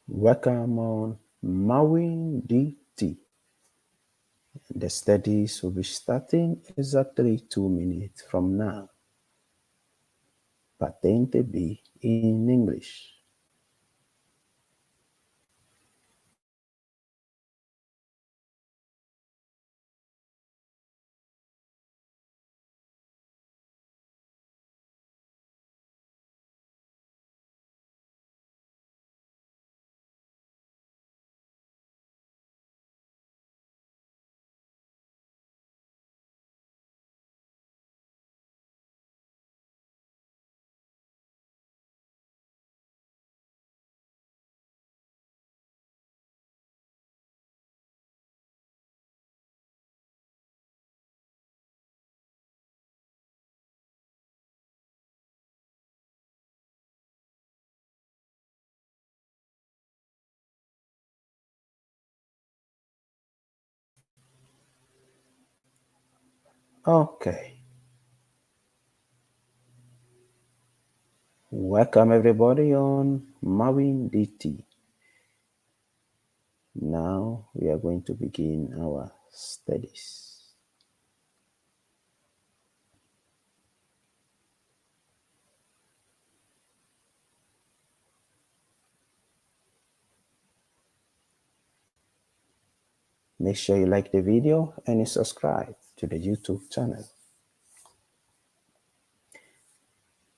Welcome on Mawin DT. The studies will be starting exactly 2 minutes from now. Patente B in English. Okay. Welcome everybody on Mawin DT. Now we are going to begin our studies. Make sure you like the video and you subscribe to the YouTube channel.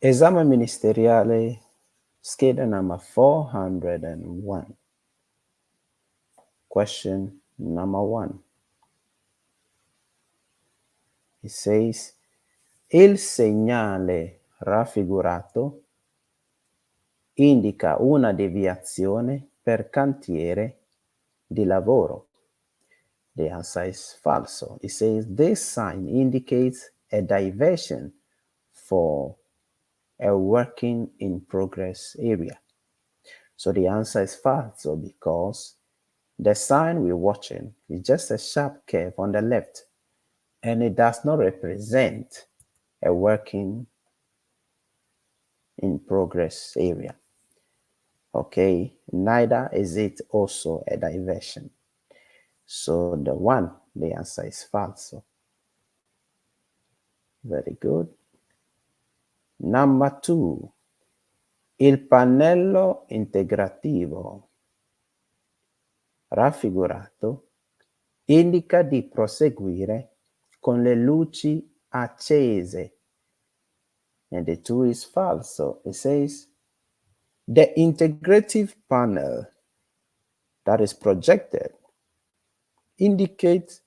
Esame Ministeriale Scheda number 401. Question number 1. It says, il segnale raffigurato indica una deviazione per cantiere di lavoro. The answer is falso. It says this sign indicates a diversion for a working in progress area. So the answer is falso because the sign we're watching is just a sharp curve on the left and it does not represent a working in progress area. Okay, neither is it also a diversion. So the answer is falso. Very good. Number 2, il pannello integrativo raffigurato indica di proseguire con le luci accese. And the 2 is falso. It says, the integrative panel that is projected indicates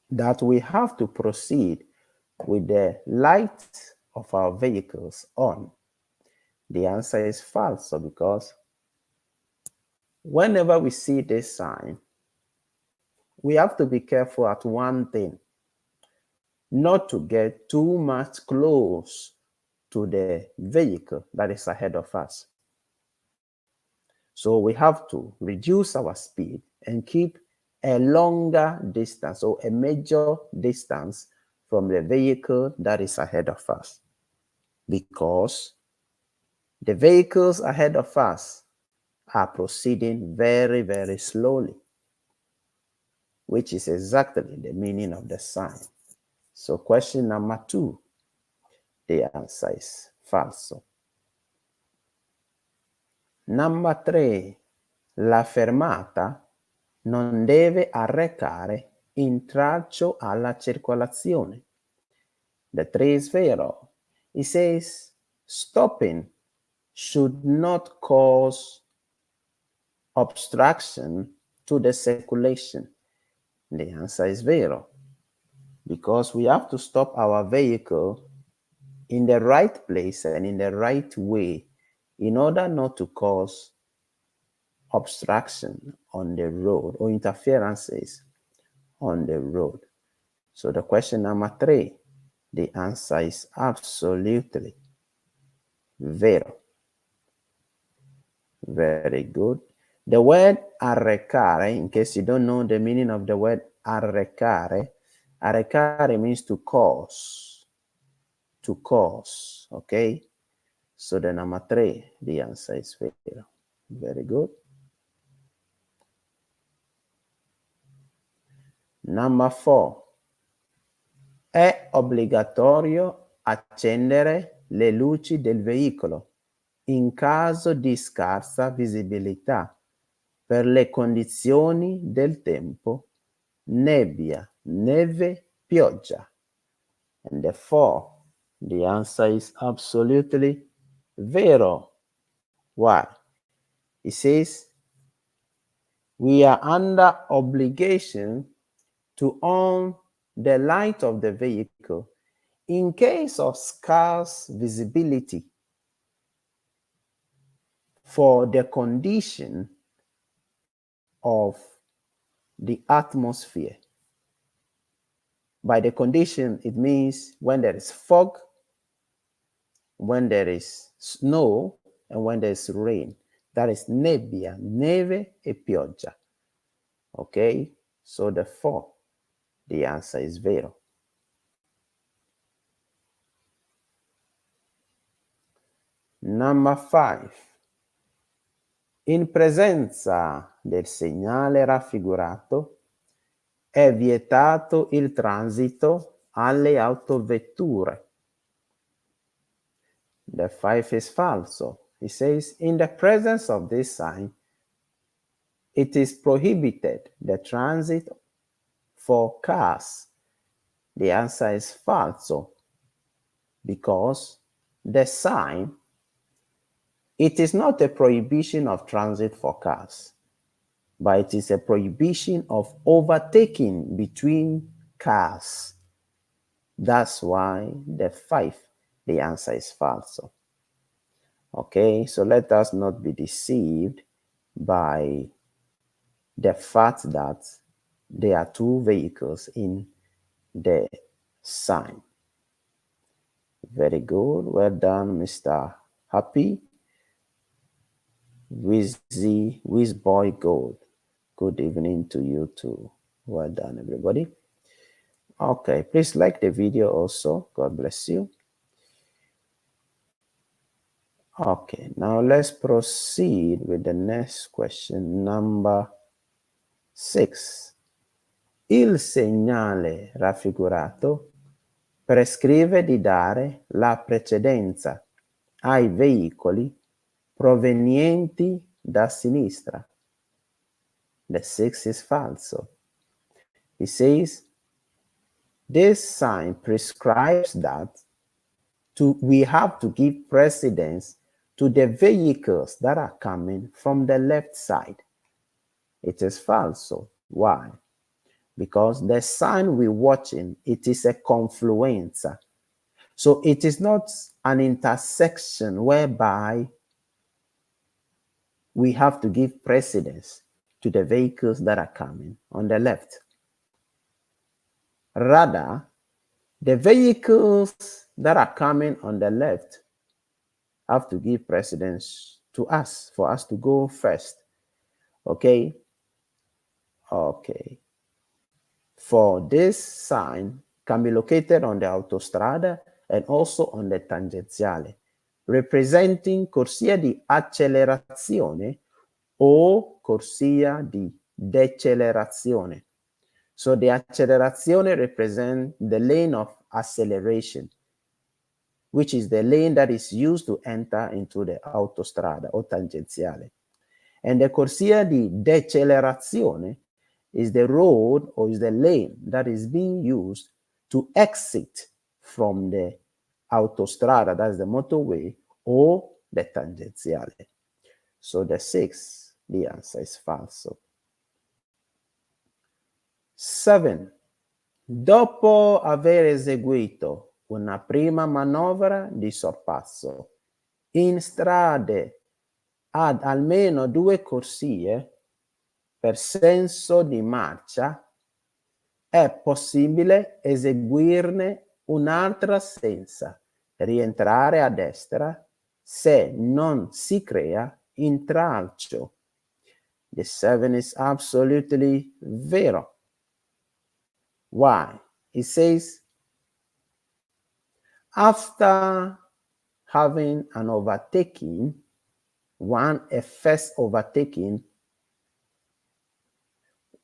that we have to proceed with the light of our vehicles on. The answer is false because whenever we see this sign, we have to be careful at one thing, not to get too much close to the vehicle that is ahead of us. So we have to reduce our speed and keep a longer distance or a major distance from the vehicle that is ahead of us, because the vehicles ahead of us are proceeding very, very slowly, which is exactly the meaning of the sign. So question number 2, the answer is falso. Number 3, la fermata non deve arrecare intralcio alla circolazione. The 3 is vero. It says stopping should not cause obstruction to the circulation. The answer is vero, because we have to stop our vehicle in the right place and in the right way in order not to cause obstruction on the road or interferences on the road. So the question number 3, the answer is absolutely vero. Very good. The word arrecare, in case you don't know the meaning of the word arrecare, arrecare means to cause, okay? So the number 3, the answer is vero. Very good. Number 4. È obbligatorio accendere le luci del veicolo in caso di scarsa visibilità per le condizioni del tempo, nebbia, neve, pioggia. And therefore, the answer is absolutely vero. Why? It says, we are under obligation to on the light of the vehicle in case of scarce visibility for the condition of the atmosphere. By the condition, it means when there is fog, when there is snow, and when there is rain. That is nebbia, neve e pioggia. Okay, so therefore, the answer is vero. Number 5. In presenza del segnale raffigurato è vietato il transito alle autovetture. The 5 is falso. It says, in the presence of this sign, it is prohibited the transit for cars. The answer is falso, because the sign, it is not a prohibition of transit for cars, but it is a prohibition of overtaking between cars. That's why the 5, the answer is falso. Okay, so let us not be deceived by the fact that there are 2 vehicles in the sign. Very good. Well done, Mr. Happy. Wizboy Gold. Good evening to you too. Well done, everybody. Okay, please like the video also. God bless you. Okay, now let's proceed with the next question, number 6. Il segnale raffigurato prescrive di dare la precedenza ai veicoli provenienti da sinistra. The 6 is falso. It says, this sign prescribes that we have to give precedence to the vehicles that are coming from the left side. It is falso. Why? Because the sign we're watching, it is a confluenza. So it is not an intersection whereby we have to give precedence to the vehicles that are coming on the left. Rather, the vehicles that are coming on the left have to give precedence to us, for us to go first. Okay? Okay. For this sign can be located on the autostrada and also on the tangenziale, representing corsia di accelerazione o corsia di decelerazione. So the accelerazione represents the lane of acceleration, which is the lane that is used to enter into the autostrada or tangenziale. And the corsia di decelerazione is the road or is the lane that is being used to exit from the autostrada, that's the motorway, or the tangenziale. So the 6, the answer is falso. 7. Dopo aver eseguito una prima manovra di sorpasso in strade ad almeno 2 corsie per senso di marcia, è possibile eseguirne un'altra senza rientrare a destra se non si crea intralcio. The 7 is absolutely vero. Why? It says, after having an overtaking, a first overtaking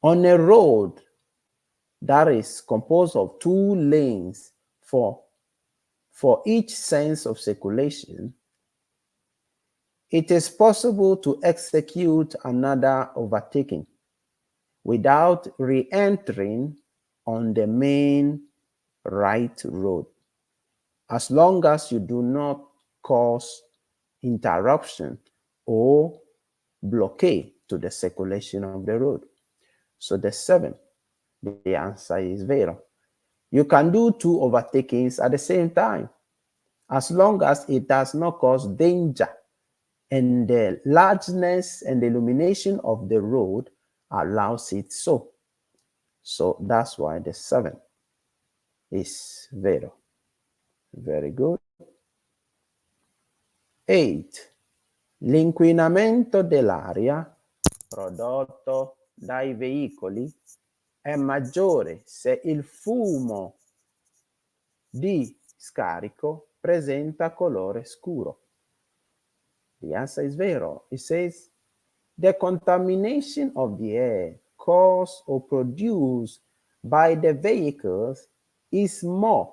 on a road that is composed of 2 lanes for each sense of circulation, it is possible to execute another overtaking without re-entering on the main right road, as long as you do not cause interruption or blockade to the circulation of the road. So the 7, the answer is vero. You can do 2 overtakings at the same time, as long as it does not cause danger and the largeness and the illumination of the road allows it so. So that's why the 7 is vero. Very good. 8. L'inquinamento dell'aria prodotto dai veicoli è maggiore se il fumo di scarico presenta colore scuro. The answer is vero. It says the contamination of the air caused or produced by the vehicles is more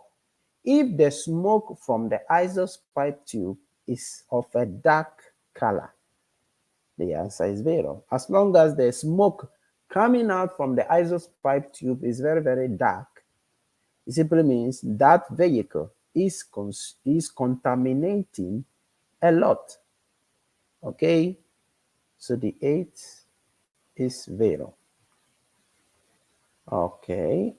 if the smoke from the exhaust pipe tube is of a dark color. The answer is vero. As long as the smoke coming out from the exhaust pipe tube is very, very dark, it simply means that vehicle is contaminating a lot. Okay? So the 8 is vero. Ok.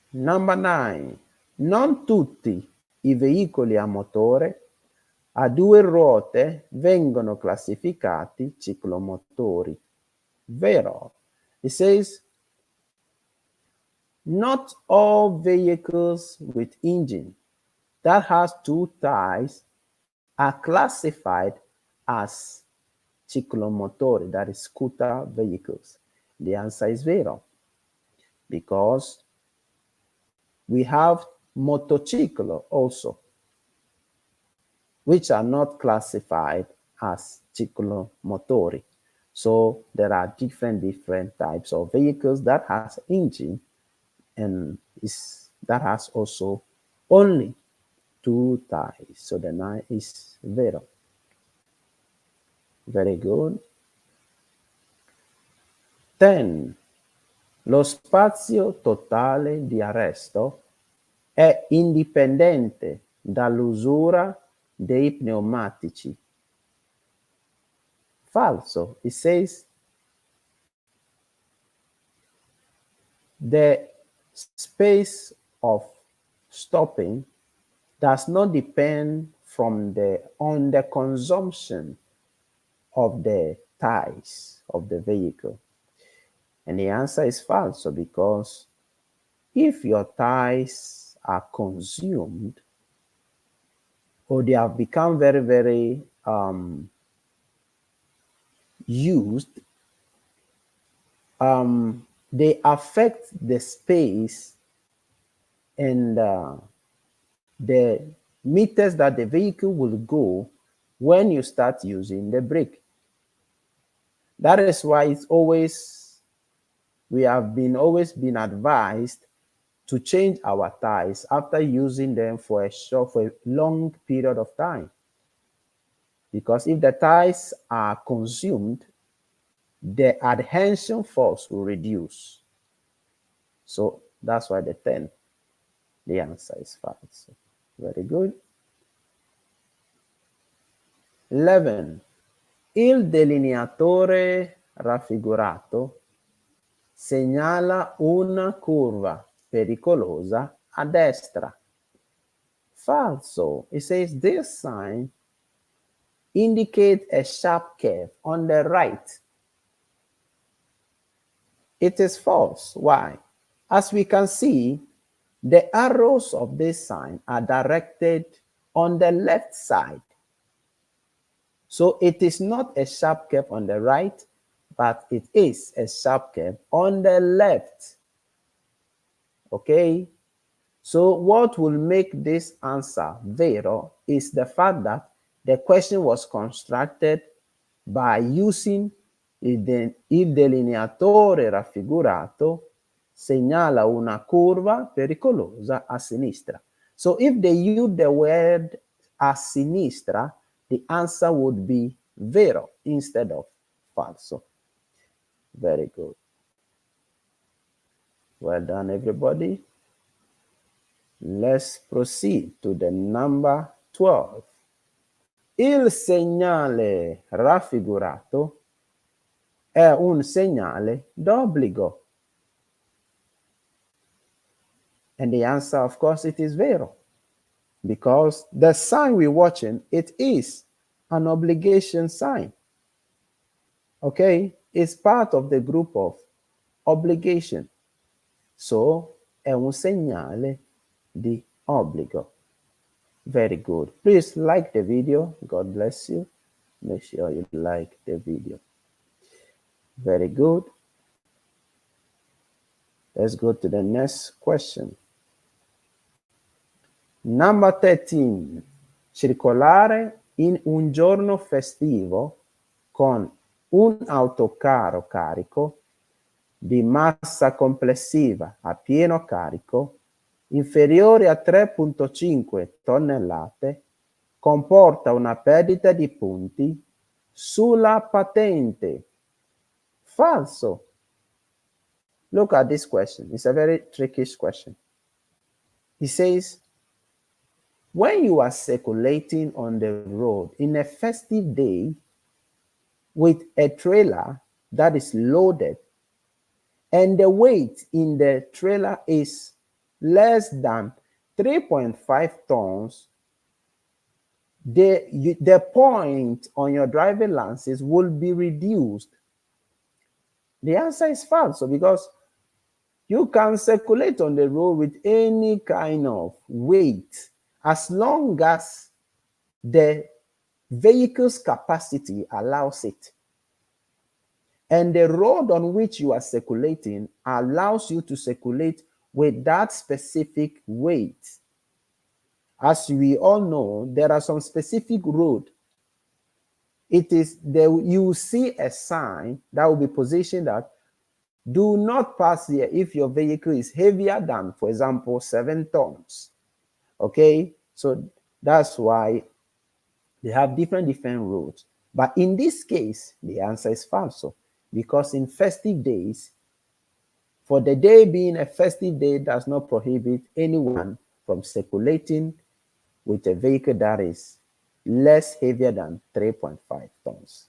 Number 9. Non tutti i veicoli a motore a 2 ruote vengono classificati ciclomotori. Vero. It says, not all vehicles with engine that has 2 tires are classified as ciclomotori, that is scooter vehicles. The answer is vero, because we have motociclo also, which are not classified as ciclomotori. So there are different types of vehicles that has engine and that has also only 2 tires. So the 9 is vero. Very good. 10. Lo spazio totale di arresto è indipendente dall'usura dei pneumatici. Falso. It says the space of stopping does not depend on the consumption of the tires of the vehicle. And the answer is false, because if your tires are consumed or they have become very, very used, they affect the space and the meters that the vehicle will go when you start using the brake. That is why we have always been advised to change our tires after using them for a long period of time. Because if the tires are consumed, the adhesion force will reduce. So that's why the 10, the answer is false. Very good. 11. Il delineatore raffigurato segnala una curva pericolosa a destra. Falso. It says this sign indicates a sharp curve on the right. It is false. Why? As we can see, the arrows of this sign are directed on the left side. So it is not a sharp curve on the right, but it is a sharp curve on the left. Okay? So what will make this answer vero is the fact that The question was constructed by using il delineatore raffigurato segnala una curva pericolosa a sinistra. So if they use the word a sinistra, the answer would be vero instead of falso. Very good. Well done, everybody. Let's proceed to the number 12. Il segnale raffigurato è un segnale d'obbligo. And the answer, of course, it is vero. Because the sign we're watching, it is an obligation sign. Okay? It's part of the group of obligation. So, è un segnale di obbligo. Very good. Please like the video. God bless you. Make sure you like the video. Very good. Let's go to the next question. Number 13. Circolare in un giorno festivo con un autocarro carico di massa complessiva a pieno carico inferiore a 3,5 tonnellate comporta una perdita di punti sulla patente. Falso. Look at this question. It's a very tricky question. He says, when you are circulating on the road in a festive day with a trailer that is loaded and the weight in the trailer is less than 3.5 tons, the point on your driving license will be reduced. The answer is false, because you can circulate on the road with any kind of weight as long as the vehicle's capacity allows it. And the road on which you are circulating allows you to circulate with that specific weight. As we all know, there are some specific roads. It is there, you see a sign that will be positioned that do not pass here if your vehicle is heavier than, for example, 7 tons. Okay, so that's why they have different roads. But in this case, the answer is false, because in festive days, for the day being a festive day does not prohibit anyone from circulating with a vehicle that is less heavier than 3.5 tons.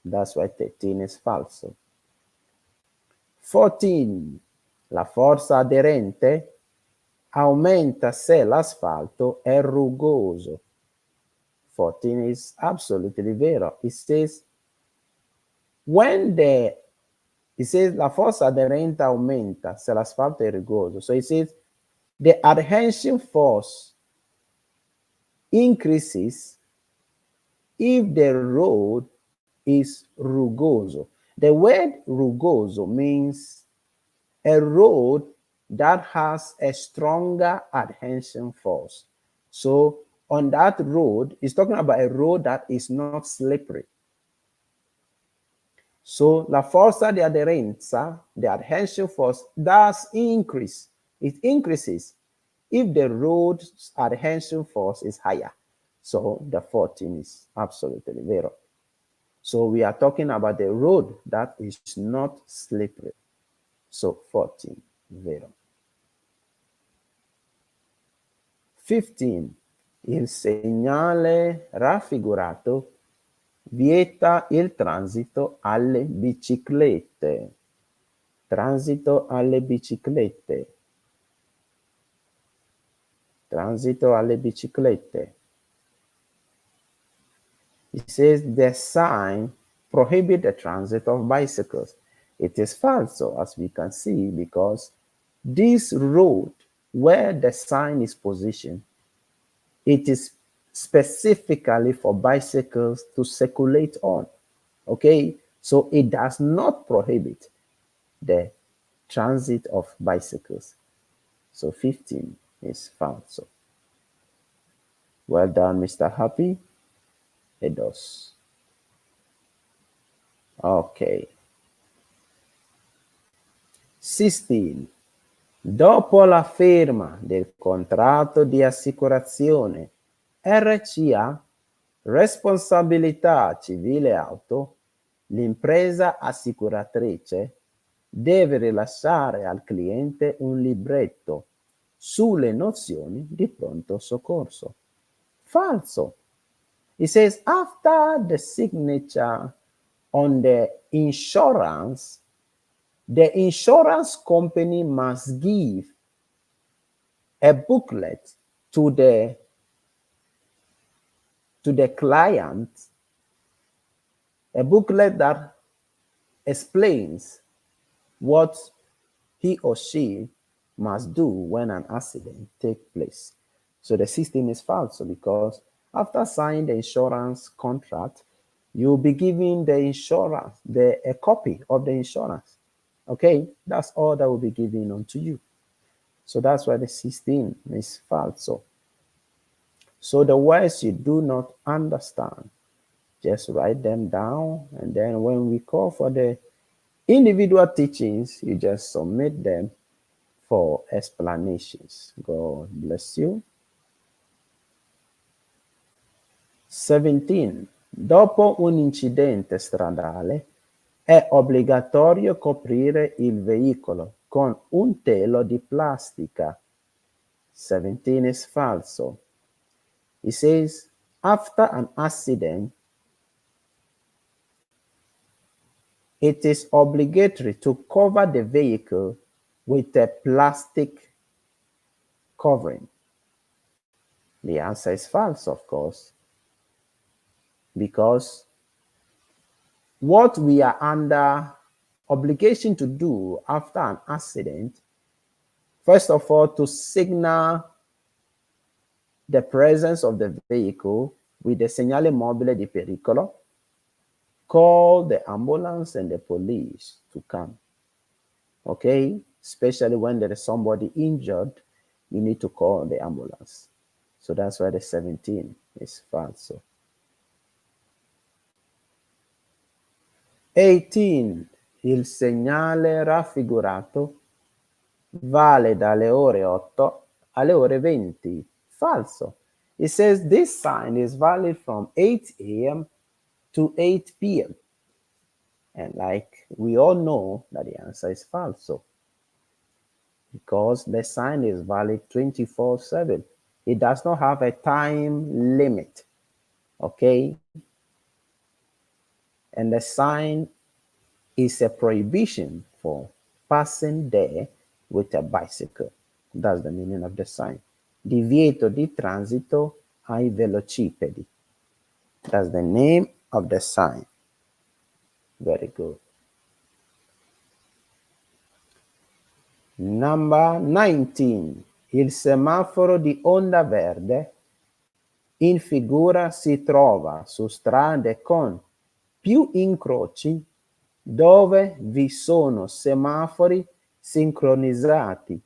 That's why 13 is false. 14. La forza aderente aumenta se l'asfalto è rugoso. 14 is absolutely vero. It says, la forza aderente aumenta se l'asfalto è rugoso. So it says, the adhesion force increases if the road is rugoso. The word rugoso means a road that has a stronger adhesion force. So on that road, it's talking about a road that is not slippery. So la forza di aderenza, the adhesion force, does increase. It increases if the road's adhesion force is higher. So the 14 is absolutely vero. So we are talking about the road that is not slippery. So 14, vero. 15. Il segnale raffigurato vieta il transito alle biciclette. Transito alle biciclette. Transito alle biciclette. It says the sign prohibits the transit of bicycles. It is false, as we can see, because this road where the sign is positioned, it is specifically for bicycles to circulate on. Okay, so it does not prohibit the transit of bicycles. So 15 is false. Well done, Mr. Happy. e 2. Ok. 16. Dopo la firma del contratto di assicurazione RCA, responsabilità civile auto, l'impresa assicuratrice deve rilasciare al cliente un libretto sulle nozioni di pronto soccorso. Falso. It says after the signature on the insurance company must give a booklet to the client, a booklet that explains what he or she must do when an accident takes place. So the system is false because after signing the insurance contract, you'll be given the insurance, a copy of the insurance. Okay, that's all that will be given unto you. So that's why the system is false. So the words you do not understand, just write them down, and then when we call for the individual teachings, you just submit them for explanations. God bless you. 17. Dopo un incidente stradale è obbligatorio coprire il veicolo con un telo di plastica. 17 is falso. It says, after an accident, it is obligatory to cover the vehicle with a plastic covering. The answer is false, of course, because what we are under obligation to do after an accident, first of all, to signal the presence of the vehicle with the segnale mobile di pericolo, call the ambulance and the police to come. Okay? Especially when there is somebody injured, you need to call the ambulance. So that's why the 17 is false. 18. Il segnale raffigurato vale dalle ore 8 alle ore 20. Falso. It says this sign is valid from 8 a.m. to 8 p.m. And like we all know that the answer is falso, because the sign is valid 24/7. It does not have a time limit. Okay? And the sign is a prohibition for passing there with a bicycle. That's the meaning of the sign. Divieto di transito ai velocipedi. That's the name of the sign. Very good. Number 19. Il semaforo di onda verde in figura si trova su strade con più incroci dove vi sono semafori sincronizzati,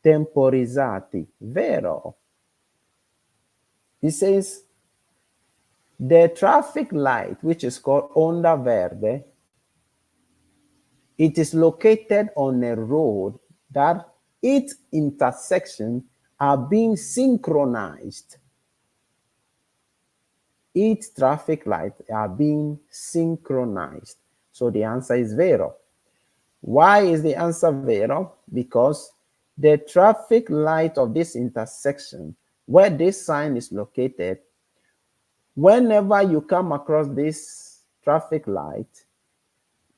temporizzati. Vero? It says the traffic light, which is called onda verde, it is located on a road that its intersections are being synchronized. Each traffic lights are being synchronized. So the answer is vero. Why is the answer vero? Because the traffic light of this intersection, where this sign is located, whenever you come across this traffic light,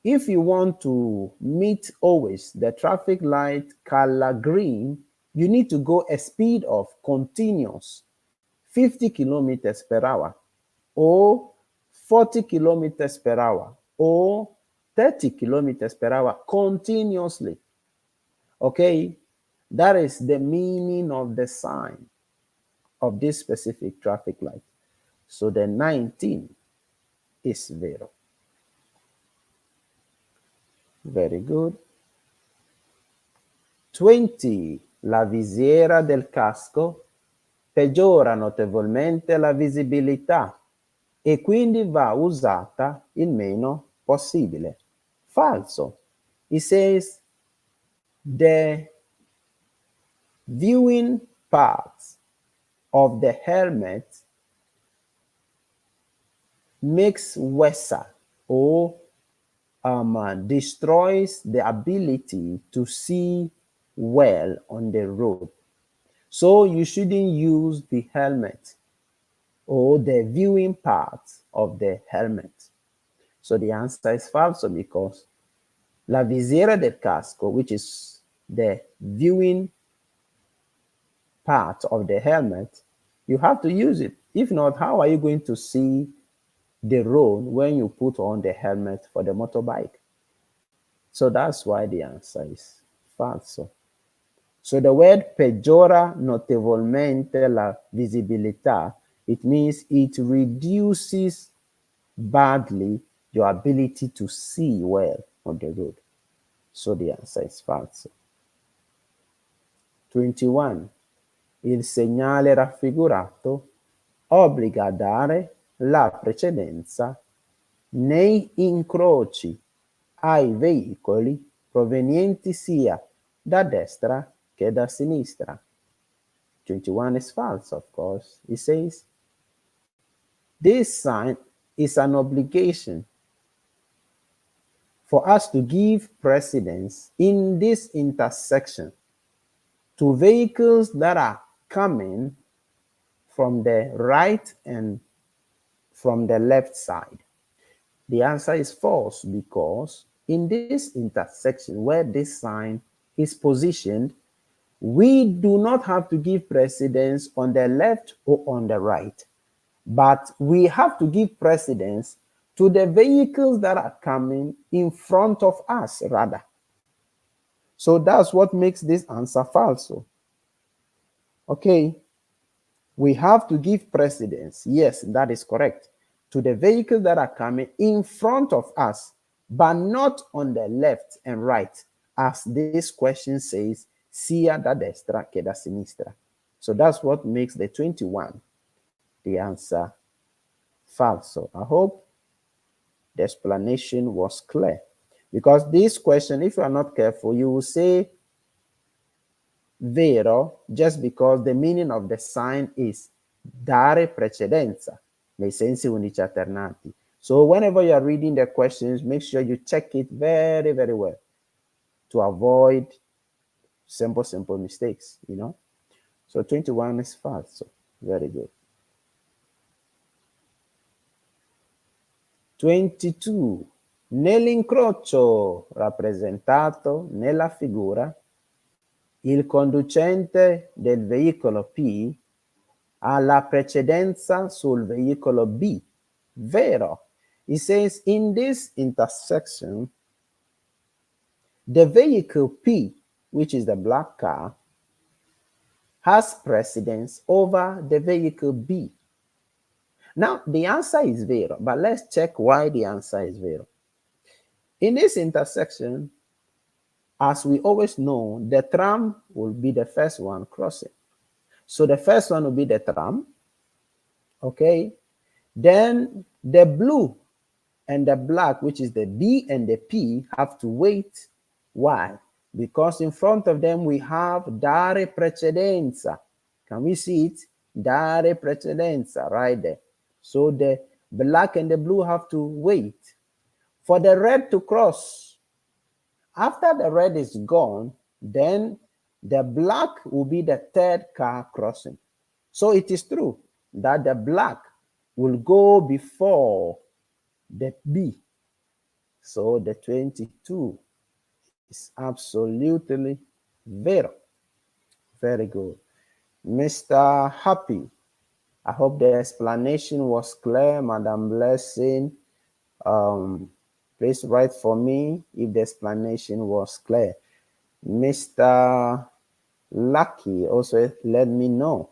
if you want to meet always the traffic light color green, you need to go a speed of continuous 50 kilometers per hour or 40 kilometers per hour or 30 kilometers per hour continuously. Okay, that is the meaning of the sign of this specific traffic light. So the 19 is vero. Very good. 20. La visiera del casco peggiora notevolmente la visibilità e quindi va usata il meno possibile. Falso. It says the viewing parts of the helmet makes worse or destroys the ability to see well on the road. So you shouldn't use the helmet or the viewing parts of the helmet. So the answer is falso because la visiera del casco, which is the viewing part of the helmet, you have to use it. If not, how are you going to see the road when you put on the helmet for the motorbike? So that's why the answer is falso. So the word peggiora notevolmente la visibilità, it means it reduces badly your ability to see well on the road. So the answer is falso. 21. Il segnale raffigurato obbliga a dare la precedenza nei incroci ai veicoli provenienti sia da destra che da sinistra. 21 is false, of course. It says, this sign is an obligation for us to give precedence in this intersection to vehicles that are coming from the right and from the left side. The answer is false because in this intersection where this sign is positioned, we do not have to give precedence on the left or on the right, but we have to give precedence to the vehicles that are coming in front of us, rather. So that's what makes this answer false. Okay, we have to give precedence, yes, that is correct, to the vehicles that are coming in front of us, but not on the left and right, as this question says, sia da destra che da sinistra. So that's what makes the 21 the answer falso. I hope the explanation was clear. Because this question, if you are not careful, you will say vero just because the meaning of the sign is dare precedenza, nei sensi unici alternati. So whenever you are reading the questions, make sure you check it very, very well to avoid simple mistakes, you know. So 21 is false. So very good. 22. Nell'incrocio rappresentato nella figura, il conducente del veicolo P ha la precedenza sul veicolo B. Vero. It says in this intersection, the vehicle P, which is the black car, has precedence over the vehicle B. Now, the answer is vero, but let's check why the answer is vero. In this intersection, as we always know, the tram will be the first one crossing. So the first one will be the tram, okay? Then the blue and the black, which is the B and the P, have to wait. Why? Because in front of them we have dare precedenza. Can we see it? Dare precedenza right there. So the black and the blue have to wait for the red to cross. After the red is gone, then the black will be the third car crossing. So it is true that the black will go before the B. So the 22 is absolutely vero. Very good. Mr. Happy, I hope the explanation was clear. Madam Blessing, please write for me if the explanation was clear. Mr. Lucky, also let me know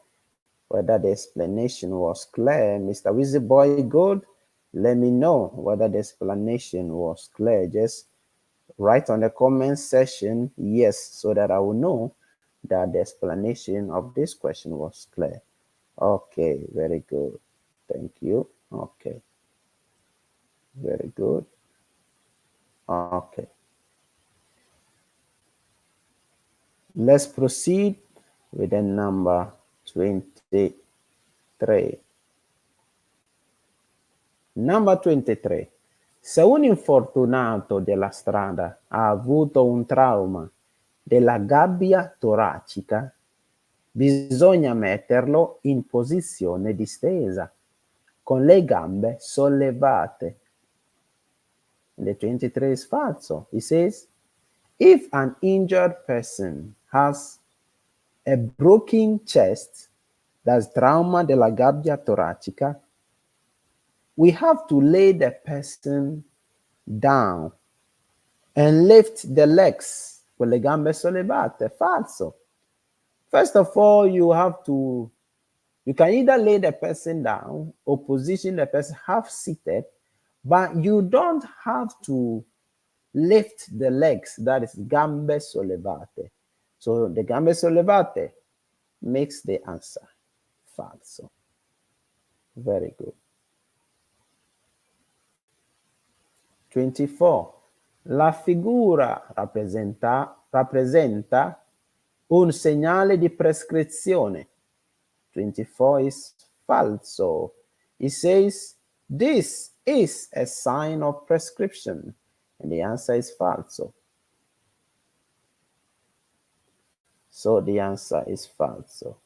whether the explanation was clear. Mr. Wizzy Boy Good, let me know whether the explanation was clear. Just write on the comment section yes, so that I will know that the explanation of this question was clear. Okay, very good. Thank you. Okay. Very good. Okay. Let's proceed with the number 23. Number 23. Se un infortunato della strada ha avuto un trauma della gabbia toracica, bisogna metterlo in posizione distesa, con le gambe sollevate. And the 23 is falso. It says, if an injured person has a broken chest, that's trauma della gabbia toracica, we have to lay the person down and lift the legs con le gambe sollevate. Falso. First of all, you can either lay the person down or position the person half seated, but you don't have to lift the legs, that is gambe sollevate. So the gambe sollevate makes the answer falso. Very good. 24. La figura rappresenta un segnale di prescrizione. 24 is falso. It says, this is a sign of prescription. And the answer is falso. So the answer is falso.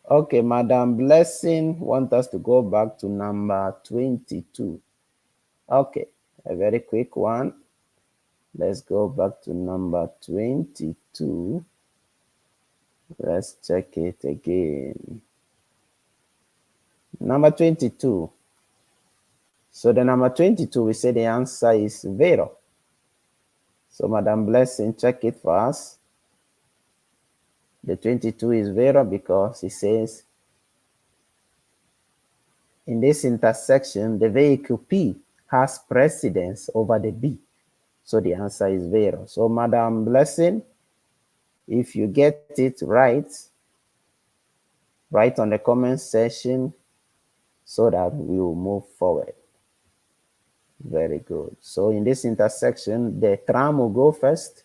Okay, Madam Blessing wants us to go back to number 22. Okay, a very quick one. Let's go back to number 22. Let's check it again. Number 22. So the number 22, we say the answer is vero. So Madam Blessing, check it for us. The 22 is vero because it says, in this intersection, the vehicle P has precedence over the B. So the answer is vero. So Madam Blessing, if you get it right, write on the comment section so that we will move forward. Very good. So in this intersection, the tram will go first,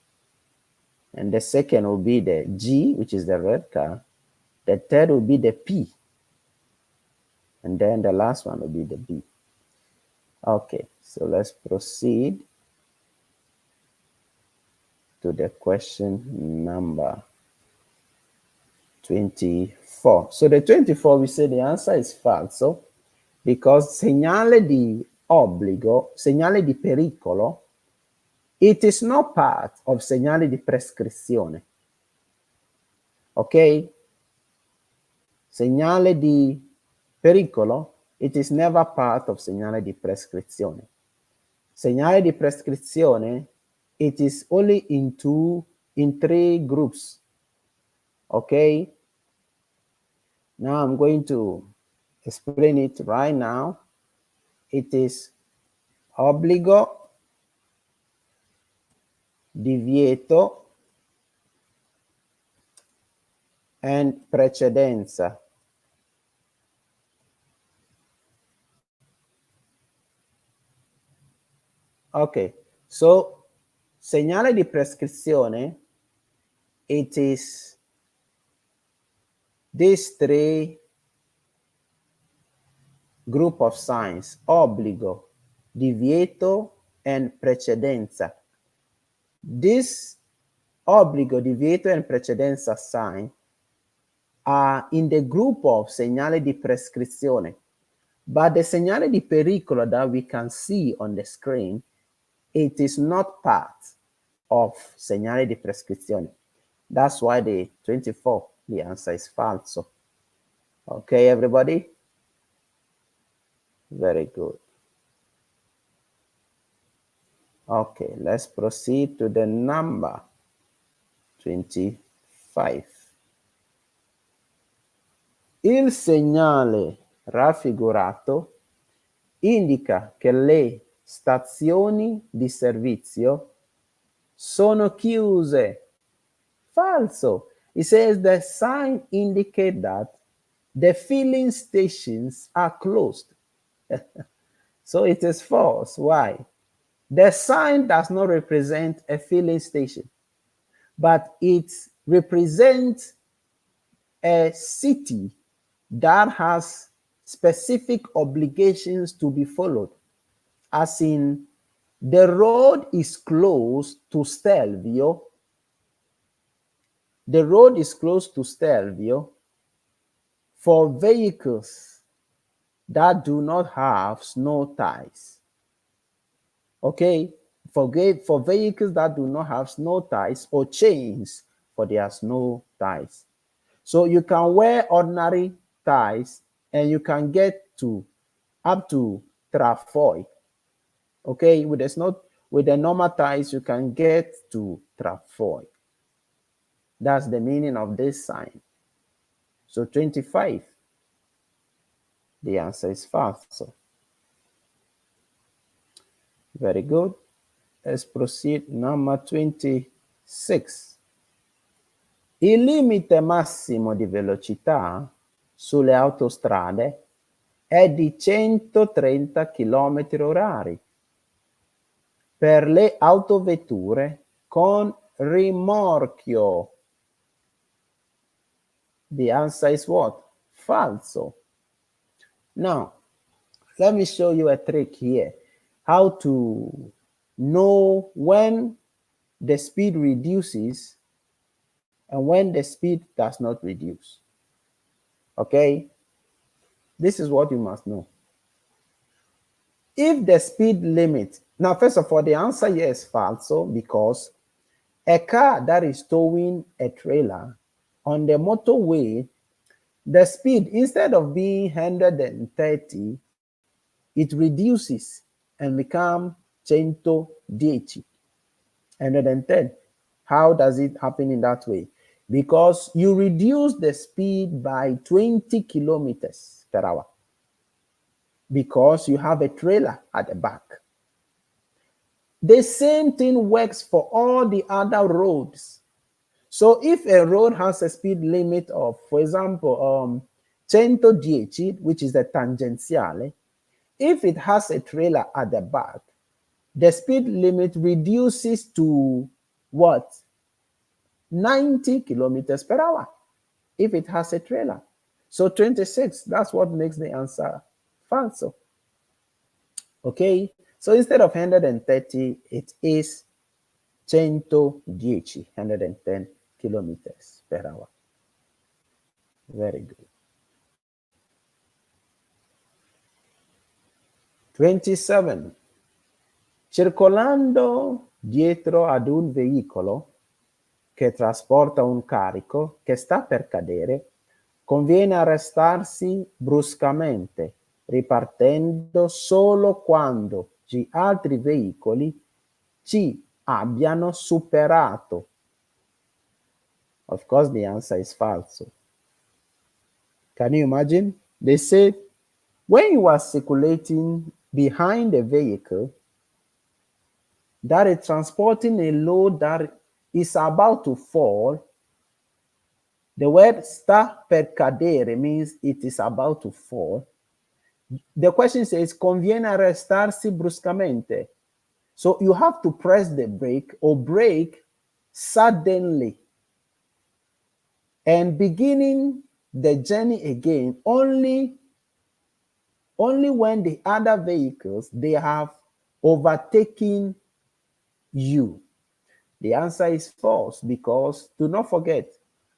and the second will be the G, which is the red car. The third will be the P, and then the last one will be the B. Okay, so let's proceed to the question number 24. So the 24, we say the answer is falso because segnale di obbligo, segnale di pericolo, it is not part of segnale di prescrizione. Okay? Segnale di pericolo, it is never part of segnale di prescrizione. Segnale di prescrizione, it is only in three groups. Okay? Now I'm going to explain it right now. It is obbligo, divieto, and precedenza. Okay, so segnale di prescrizione, it is these three group of signs: obbligo, divieto, and precedenza. This obbligo, divieto, and precedenza sign are in the group of segnale di prescrizione. But the segnale di pericolo that we can see on the screen, it is not part of segnale di prescrizione. That's why the 24, the answer is falso. Okay, everybody? Very good. Okay, let's proceed to the number 25. Il segnale raffigurato indica che le stazioni di servizio sono chiuse. Falso. It says the sign indicates that the filling stations are closed. So it is false. Why? The sign does not represent a filling station, but it represents a city that has specific obligations to be followed. As in, the road is closed to Stelvio. The road is closed to Stelvio for vehicles that do not have snow tires. Okay, for vehicles that do not have snow tires or chains for their snow tires. So you can wear ordinary tires and you can get to up to Trafoi. Okay, with the normal tires, you can get to Trafoi. That's the meaning of this sign. So 25, the answer is false. Very good. Let's proceed. Number 26. Il limite massimo di velocità sulle autostrade è di 130 km orari per le autovetture con rimorchio. The answer is what? Falso. Now, let me show you a trick here. How to know when the speed reduces and when the speed does not reduce. Okay? This is what you must know. If the speed limit, now first of all, the answer here is falso because a car that is towing a trailer on the motorway, the speed, instead of being 130, it reduces and becomes 110. 110. How does it happen in that way? Because you reduce the speed by 20 kilometers per hour because you have a trailer at the back. The same thing works for all the other roads. So if a road has a speed limit of, for example, 110, which is the tangenziale, if it has a trailer at the back, the speed limit reduces to what? 90 kilometers per hour if it has a trailer. So 26, that's what makes the answer false. Okay, so instead of 130, it is 110, 110 kilometers per hour. Very good. 27. Circolando dietro ad un veicolo che trasporta un carico che sta per cadere, conviene arrestarsi bruscamente, ripartendo solo quando gli altri veicoli ci abbiano superato. Of course, the answer is false. Can you imagine? They said, when you are circulating behind a vehicle that is transporting a load that is about to fall, the word sta per cadere means it is about to fall. The question says, conviene arrestarsi bruscamente. So you have to press the brake or brake suddenly. And beginning the journey again, only when the other vehicles, they have overtaken you. The answer is false because, do not forget,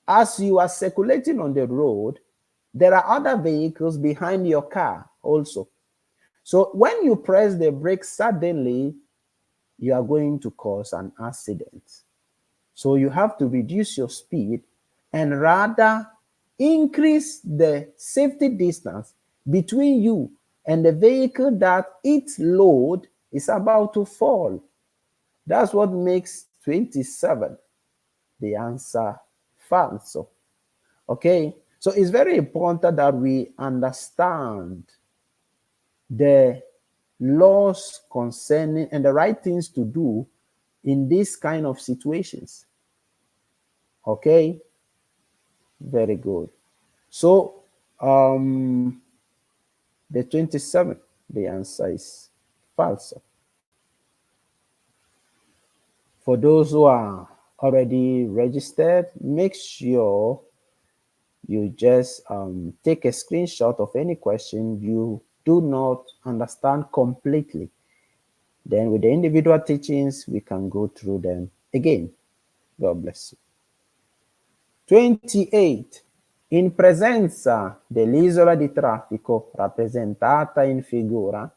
as you are circulating on the road, there are other vehicles behind your car also. So when you press the brake suddenly, you are going to cause an accident. So you have to reduce your speed and rather increase the safety distance between you and the vehicle that its load is about to fall. That's what makes 27 the answer false. Okay, so it's very important that we understand the laws concerning and the right things to do in this kind of situations. Okay, very good. So the 27, The answer is falso. For those who are already registered, make sure you just take a screenshot of any question you do not understand completely. Then with the individual teachings, we can go through them again. God bless you. 28. In presenza dell'isola di traffico rappresentata in figura,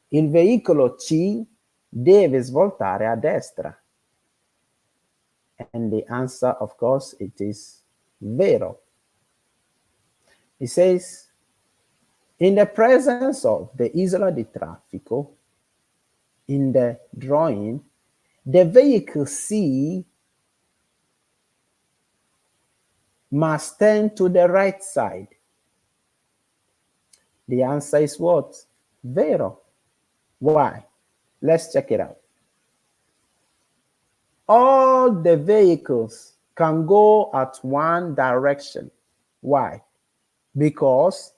il veicolo C deve svoltare a destra. And the answer, of course, it is vero. It says, in the presence of the isola di traffico, in the drawing, the vehicle C must turn to the right side. The answer is what? Vero. Why? Let's check it out. All the vehicles can go at one direction. Why? Because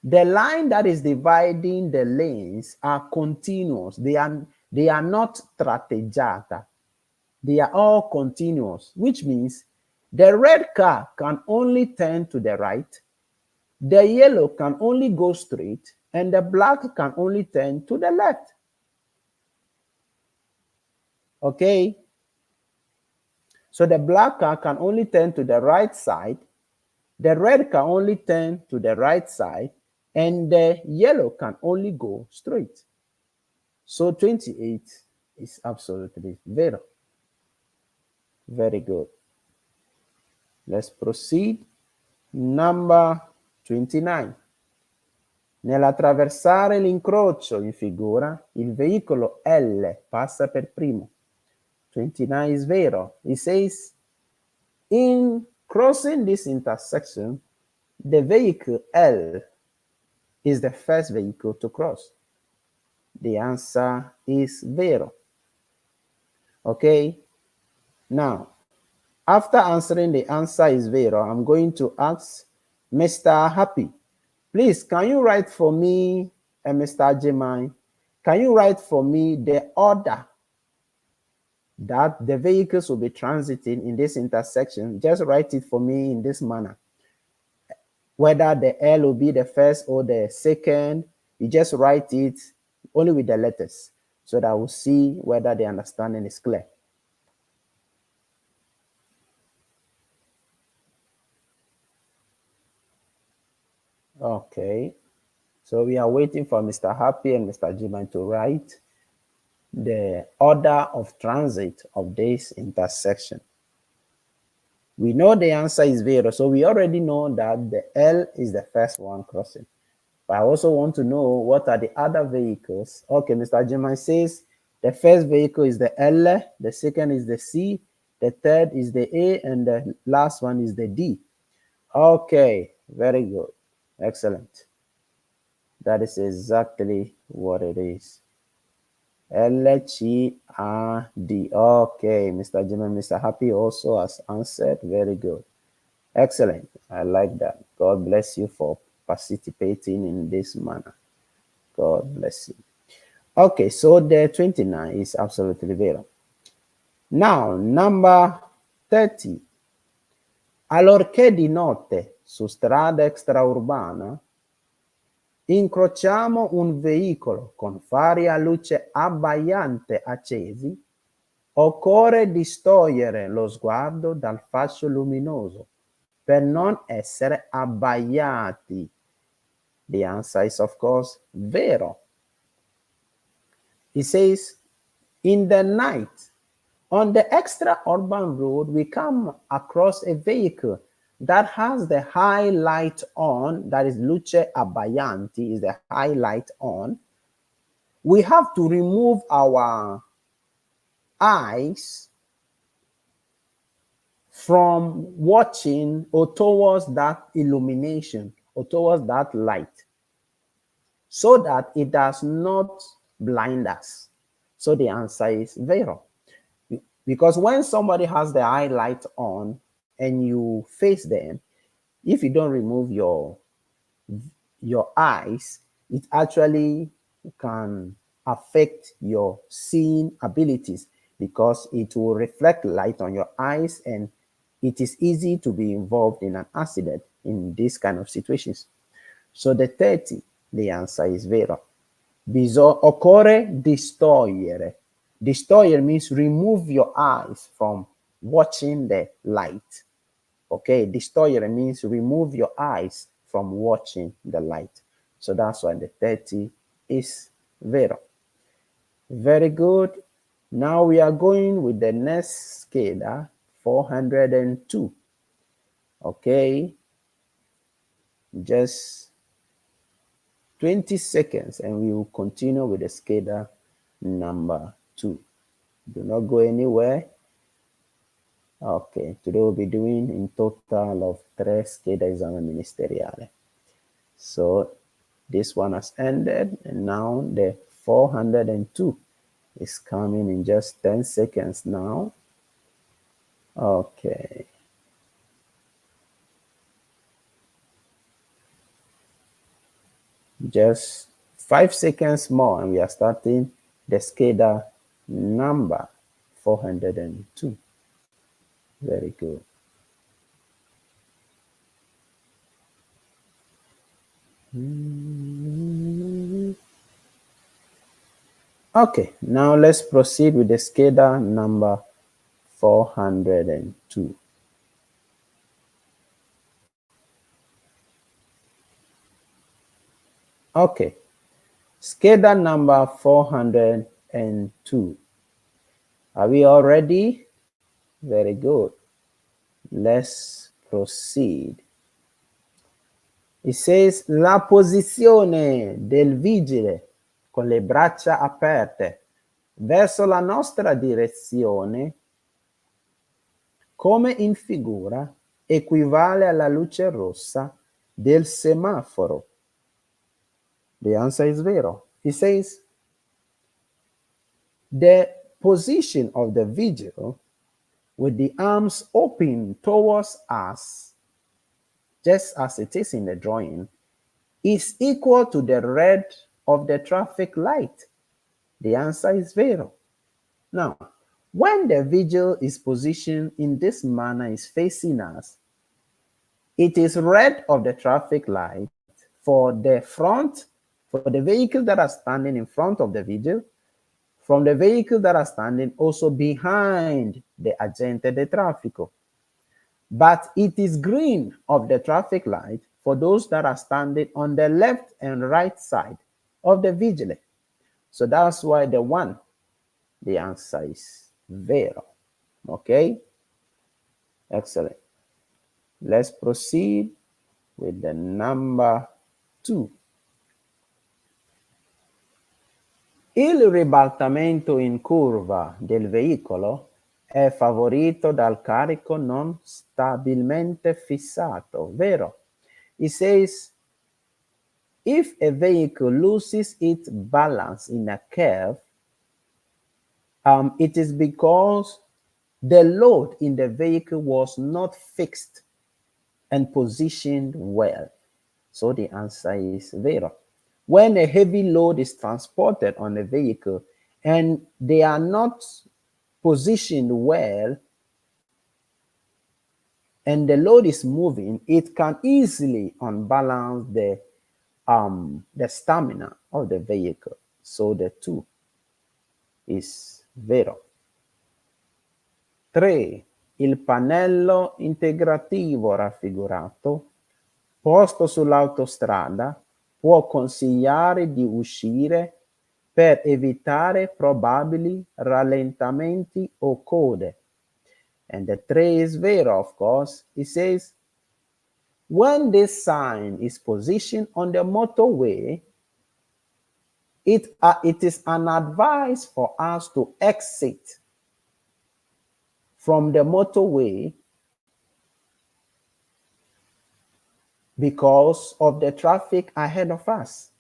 the line that is dividing the lanes are continuous. They are not tratteggiata. They are all continuous, which means the red car can only turn to the right, the yellow can only go straight, and the black can only turn to the left. Okay? So the black car can only turn to the right side, the red can only turn to the right side, and the yellow can only go straight. So 28 is absolutely vero. Very good. Let's proceed. Number 29. Nell'attraversare l'incrocio in figura, il veicolo L passa per primo. 29 is vero. It says, in crossing this intersection, the vehicle L is the first vehicle to cross. The answer is vero. Okay? Now, after answering the answer is vero, I'm going to ask Mr. Happy. Please, can you write for me, and Mr. Jemai, can you write for me the order that the vehicles will be transiting in this intersection? Just write it for me in this manner. Whether the L will be the first or the second, you just write it only with the letters so that we'll see whether the understanding is clear. Okay, so we are waiting for Mr. Happy and Mr. Jiman to write the order of transit of this intersection. We know the answer is vero, so we already know that the L is the first one crossing. But I also want to know what are the other vehicles. Okay, Mr. Jiman says the first vehicle is the L, the second is the C, the third is the A, and the last one is the D. Okay, very good. Excellent. That is exactly what it is. L-C-R-D. Okay, Mr. Jim and Mr. Happy also has answered. Very good. Excellent. I like that. God bless you for participating in this manner. God bless you. Okay, so the 29 is absolutely vero. Now, number 30. Allorché di notte su strada extraurbana incrociamo un veicolo con fari a luce abbagliante accesi, occorre distogliere lo sguardo dal fascio luminoso per non essere abbagliati. The answer is, of course, vero. It says, in the night, on the extra-urban road, we come across a vehicle that has the high light on, that is luce abbaglianti, is the high light on. We have to remove our eyes from watching or towards that illumination or towards that light so that it does not blind us. So the answer is vero. Because when somebody has the eye light on and you face them, if you don't remove your your eyes, it actually can affect your seeing abilities because it will reflect light on your eyes, and it is easy to be involved in an accident in these kind of situations. So the 30, the answer is vero. Occorre distogliere. Distogliere means remove your eyes from watching the light. Okay, distogliere means remove your eyes from watching the light. So that's why the 30 is vero. Very good. Now we are going with the next scheda, 402. Okay, just 20 seconds and we will continue with the scheda number 2. Do not go anywhere. Okay, today we'll be doing in total of 3 scheda esame ministeriale. So this one has ended, and now the 402 is coming in just 10 seconds now. Okay. Just 5 seconds more and we are starting the scheda number 402. Very good. Okay, now let's proceed with the scheda number 402. Okay, scheda number 402. Are we all ready? Very good. Let's proceed. It says la posizione del vigile con le braccia aperte verso la nostra direzione, come in figura, equivale alla luce rossa del semaforo. The answer is vero. It says the position of the vigil with the arms open towards us, just as it is in the drawing, is equal to the red of the traffic light. The answer is vero. Now, when the vigil is positioned in this manner, is facing us, it is red of the traffic light for the front, for the vehicle that are standing in front of the vigil, from the vehicle that are standing also behind the agente de traffico. But it is green of the traffic light for those that are standing on the left and right side of the vigile. So that's why the one, the answer is vero. Okay? Excellent. Let's proceed with the number 2. Il ribaltamento in curva del veicolo è favorito dal carico non stabilmente fissato, vero? It says, if a vehicle loses its balance in a curve, it is because the load in the vehicle was not fixed and positioned well. So the answer is vero. When a heavy load is transported on a vehicle and they are not positioned well and the load is moving, it can easily unbalance the stamina of the vehicle. So the 2 is vero. 3. Il pannello integrativo raffigurato posto sull'autostrada può consigliare di uscire per evitare probabili rallentamenti o code. And the 3 is vero, of course. It says, when this sign is positioned on the motorway, it is an advice for us to exit from the motorway because of the traffic ahead of us.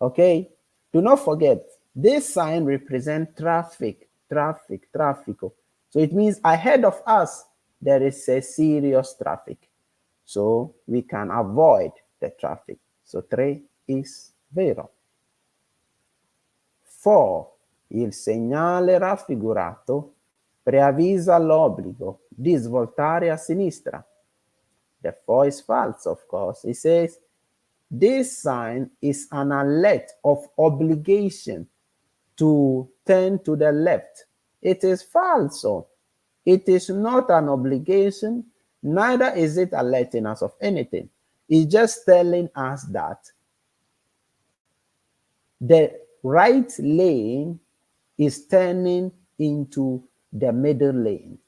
Okay? Do not forget, this sign represents traffic. So it means ahead of us, there is a serious traffic. So we can avoid the traffic. So 3 is vero. 4. Il segnale raffigurato preavvisa l'obbligo di svoltare a sinistra. The 4 is false, of course. It says, this sign is an alert of obligation to turn to the left. It is false. It is not an obligation, neither is it alerting us of anything. It's just telling us that the right lane is turning into the middle lane.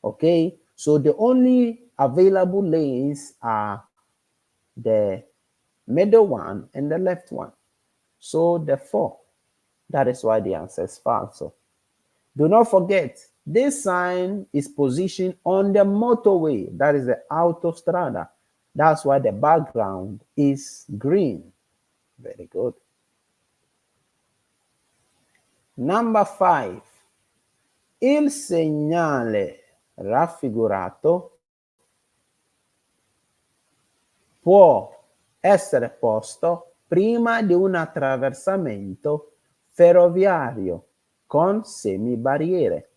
Okay, so the only available lanes are the middle one and the left one. So the 4, that is why the answer is false. Do not forget, this sign is positioned on the motorway, that is the autostrada. That's why the background is green. Very good. Number 5. Il segnale raffigurato può essere posto prima di un attraversamento ferroviario con semibarriere.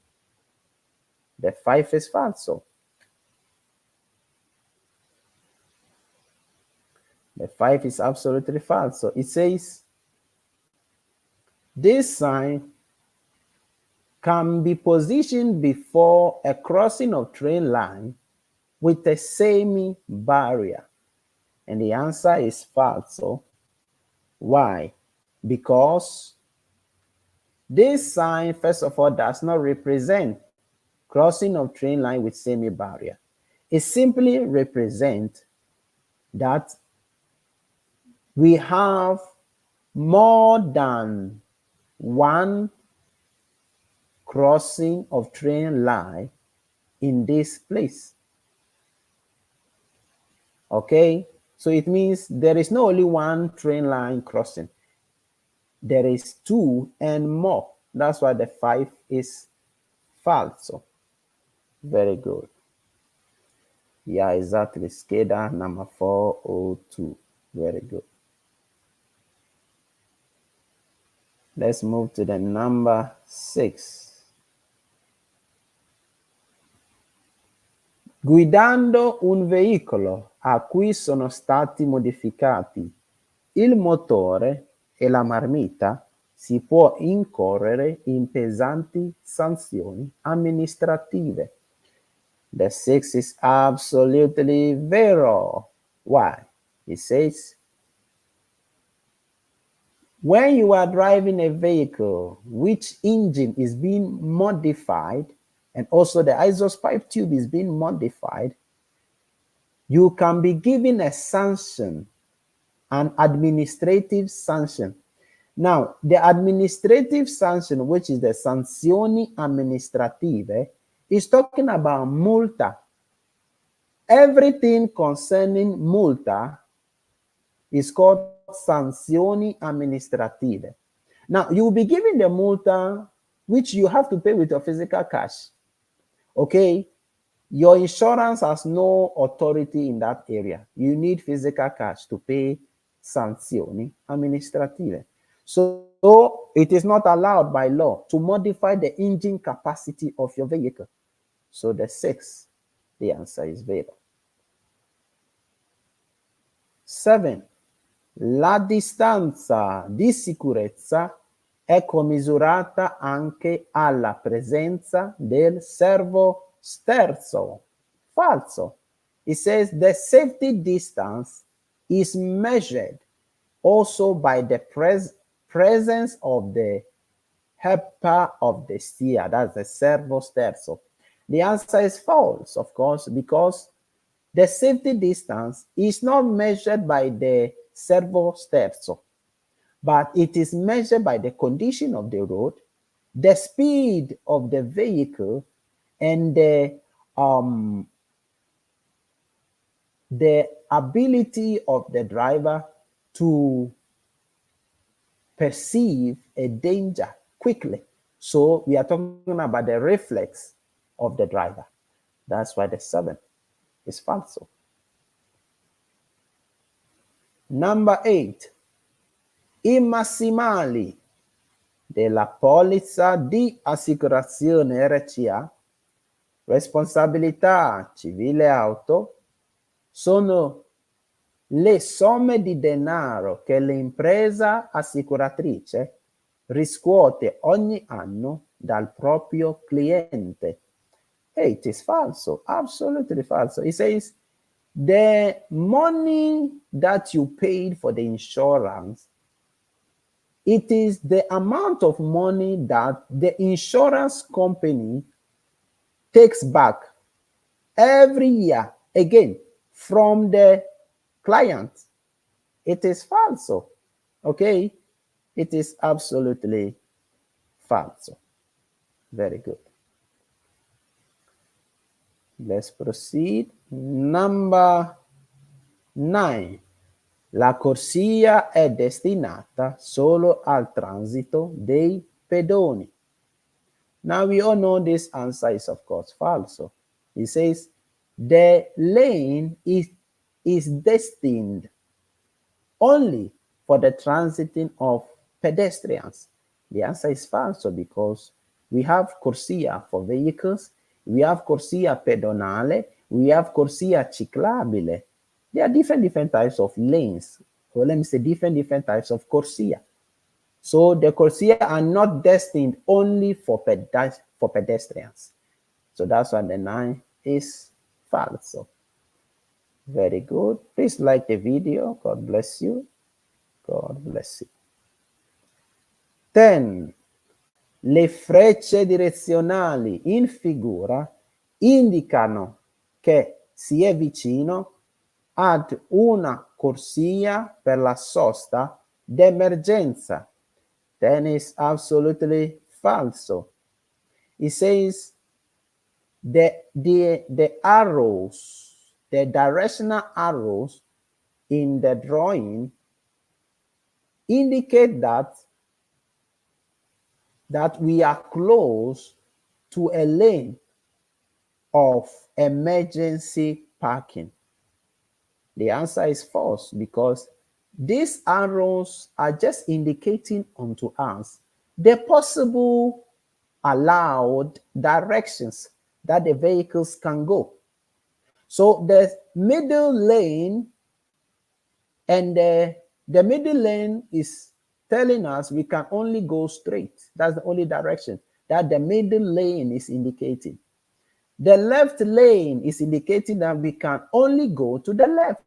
The 5 is falso. The 5 is absolutely false. It says, this sign can be positioned before a crossing of train line with a semi-barrier. And the answer is false. Why? Because this sign, first of all, does not represent crossing of train line with semi-barrier. It simply represents that we have more than one crossing of train line in this place. Okay, so it means there is not only one train line crossing, there is 2 and more. That's why the 5 is false. Very good. Yeah, exactly. Scheda number 402. Very good. Let's move to the number 6. Guidando un veicolo a cui sono stati modificati il motore e la marmita, si può incorrere in pesanti sanzioni amministrative. The 6 is absolutely vero. Why? It says, when you are driving a vehicle which engine is being modified and also the exhaust pipe tube is being modified, you can be given a sanction, an administrative sanction. Now, the administrative sanction, which is the sanzioni amministrative, is talking about multa. Everything concerning multa is called sanzioni amministrative. Now, you will be given the multa, which you have to pay with your physical cash. Okay? Your insurance has no authority in that area. You need physical cash to pay sanzioni amministrative. So it is not allowed by law to modify the engine capacity of your vehicle. So the 6, the answer is vero. 7. La distanza di sicurezza è commisurata anche alla presenza del servo sterzo. Falso. It says the safety distance is measured also by the presence of the helper of the steer, that's the servo sterzo. The answer is false, of course, because the safety distance is not measured by the servo sterzo, but it is measured by the condition of the road, the speed of the vehicle, and the ability of the driver to perceive a danger quickly. So we are talking about the reflex of the driver. That's why the 7 is false. Number 8. I massimali della polizza di assicurazione RCA, responsabilità civile auto, sono le somme di denaro che l'impresa assicuratrice riscuote ogni anno dal proprio cliente. Hey, it is falso, absolutely falso. It says the money that you paid for the insurance, it is the amount of money that the insurance company takes back every year, again, from the client. It is falso, okay? It is absolutely falso. Very good. Let's proceed. Number 9. La corsia è destinata solo al transito dei pedoni. Now we all know this answer is of course falso. It says the lane is destined only for the transiting of pedestrians. The answer is falso because we have corsia for vehicles, we have corsia pedonale, we have corsia ciclabile. There are different types of lanes, or let me say different types of corsia. So the corsia are not destined only for pedestrians. So that's why the 9 is falso. Very good. Please like the video. God bless you. God bless you. 10. Le frecce direzionali in figura indicano che si è vicino ad una corsia per la sosta d'emergenza. 10 is absolutely falso. It says the arrows, the directional arrows in the drawing indicate that we are close to a lane of emergency parking. The answer is false because these arrows are just indicating unto us the possible allowed directions that the vehicles can go. So the middle lane, and the middle lane is telling us we can only go straight. That's the only direction that the middle lane is indicating. The left lane is indicating that we can only go to the left.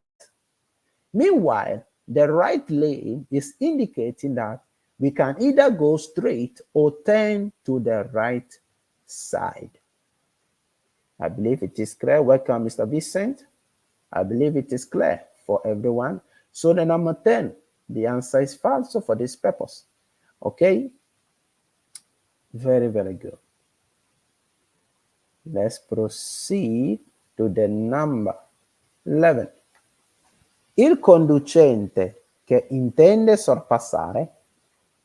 Meanwhile, the right lane is indicating that we can either go straight or turn to the right side. I believe it is clear. Welcome, Mr. Vincent. I believe it is clear for everyone. So the number 10, the answer is false for this purpose. Okay? Very, very good. Let's proceed to the number 11. Il conducente che intende sorpassare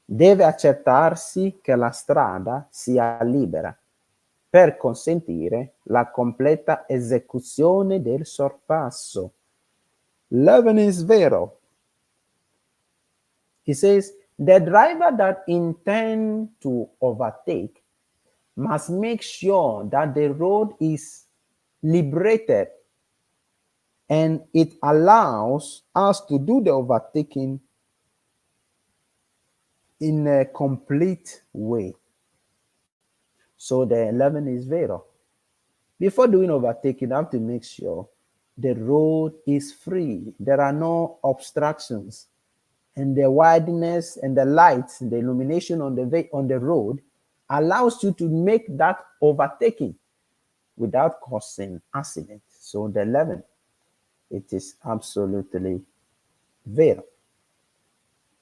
deve accertarsi che la strada sia libera per consentire la completa esecuzione del sorpasso. 11 is vero. He says, the driver that intends to overtake must make sure that the road is liberated and it allows us to do the overtaking in a complete way. So the 11 is vero. Before doing overtaking, you have to make sure the road is free. There are no obstructions. And the wideness and the lights, the illumination on the road allows you to make that overtaking without causing accident. So the 11, it is absolutely vero.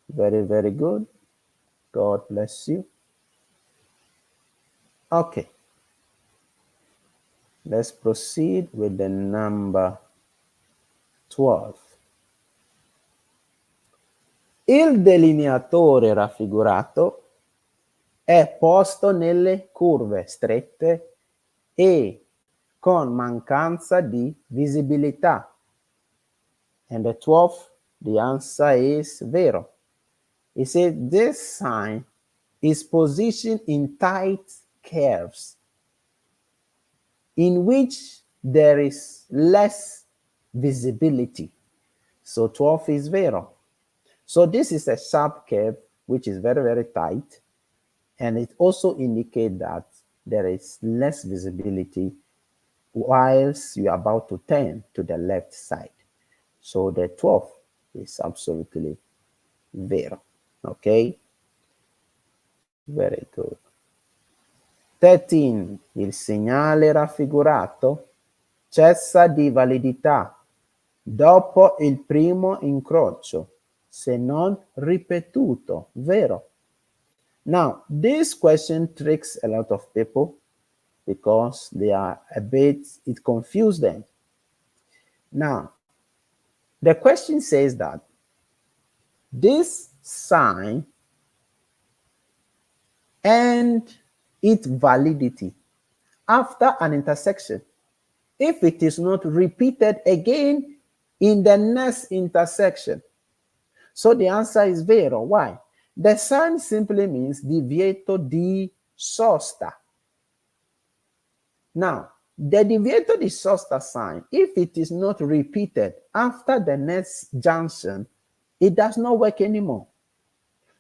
Very, very good. God bless you. Okay. Let's proceed with the number 12. Il delineatore raffigurato è posto nelle curve strette e con mancanza di visibilità. And the 12th The answer is vero. It says this sign is positioned in tight curves in which there is less visibility. So 12 is vero. So this is a sharp curve which is very, very tight, and it also indicates that there is less visibility whilst you're about to turn to the left side. So the 12 is absolutely vero. Okay? Very good. 13. Il segnale raffigurato cessa di validità dopo il primo incrocio, se non ripetuto. Vero? Now, this question tricks a lot of people because it confused them. Now, the question says that this sign and its validity after an intersection if it is not repeated again in the next intersection. So the answer is vero. Why? The sign simply means divieto di sosta. Now, the divieto di sosta sign, if it is not repeated after the next junction, it does not work anymore.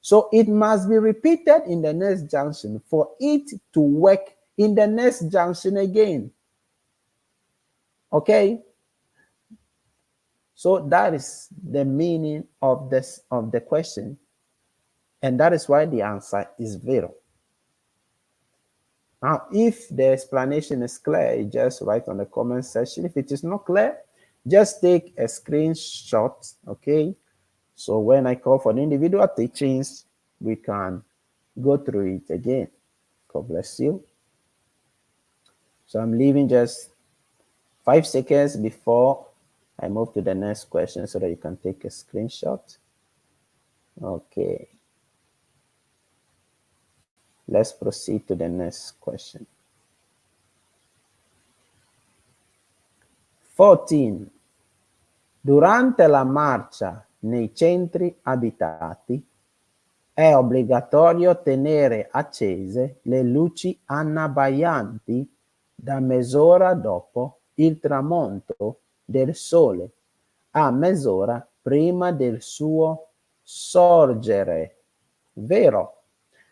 So it must be repeated in the next junction for it to work in the next junction again. Okay? So that is the meaning of the question. And that is why the answer is vero. Now, if the explanation is clear, just write on the comment section. If it is not clear, just take a screenshot, okay? So when I call for the individual teachings, we can go through it again. God bless you. So I'm leaving just 5 seconds before I move to the next question so that you can take a screenshot. Okay. Let's proceed to the next question. 14. Durante la marcia nei centri abitati è obbligatorio tenere accese le luci annabaianti da mezz'ora dopo il tramonto del sole a mezz'ora prima del suo sorgere. Vero?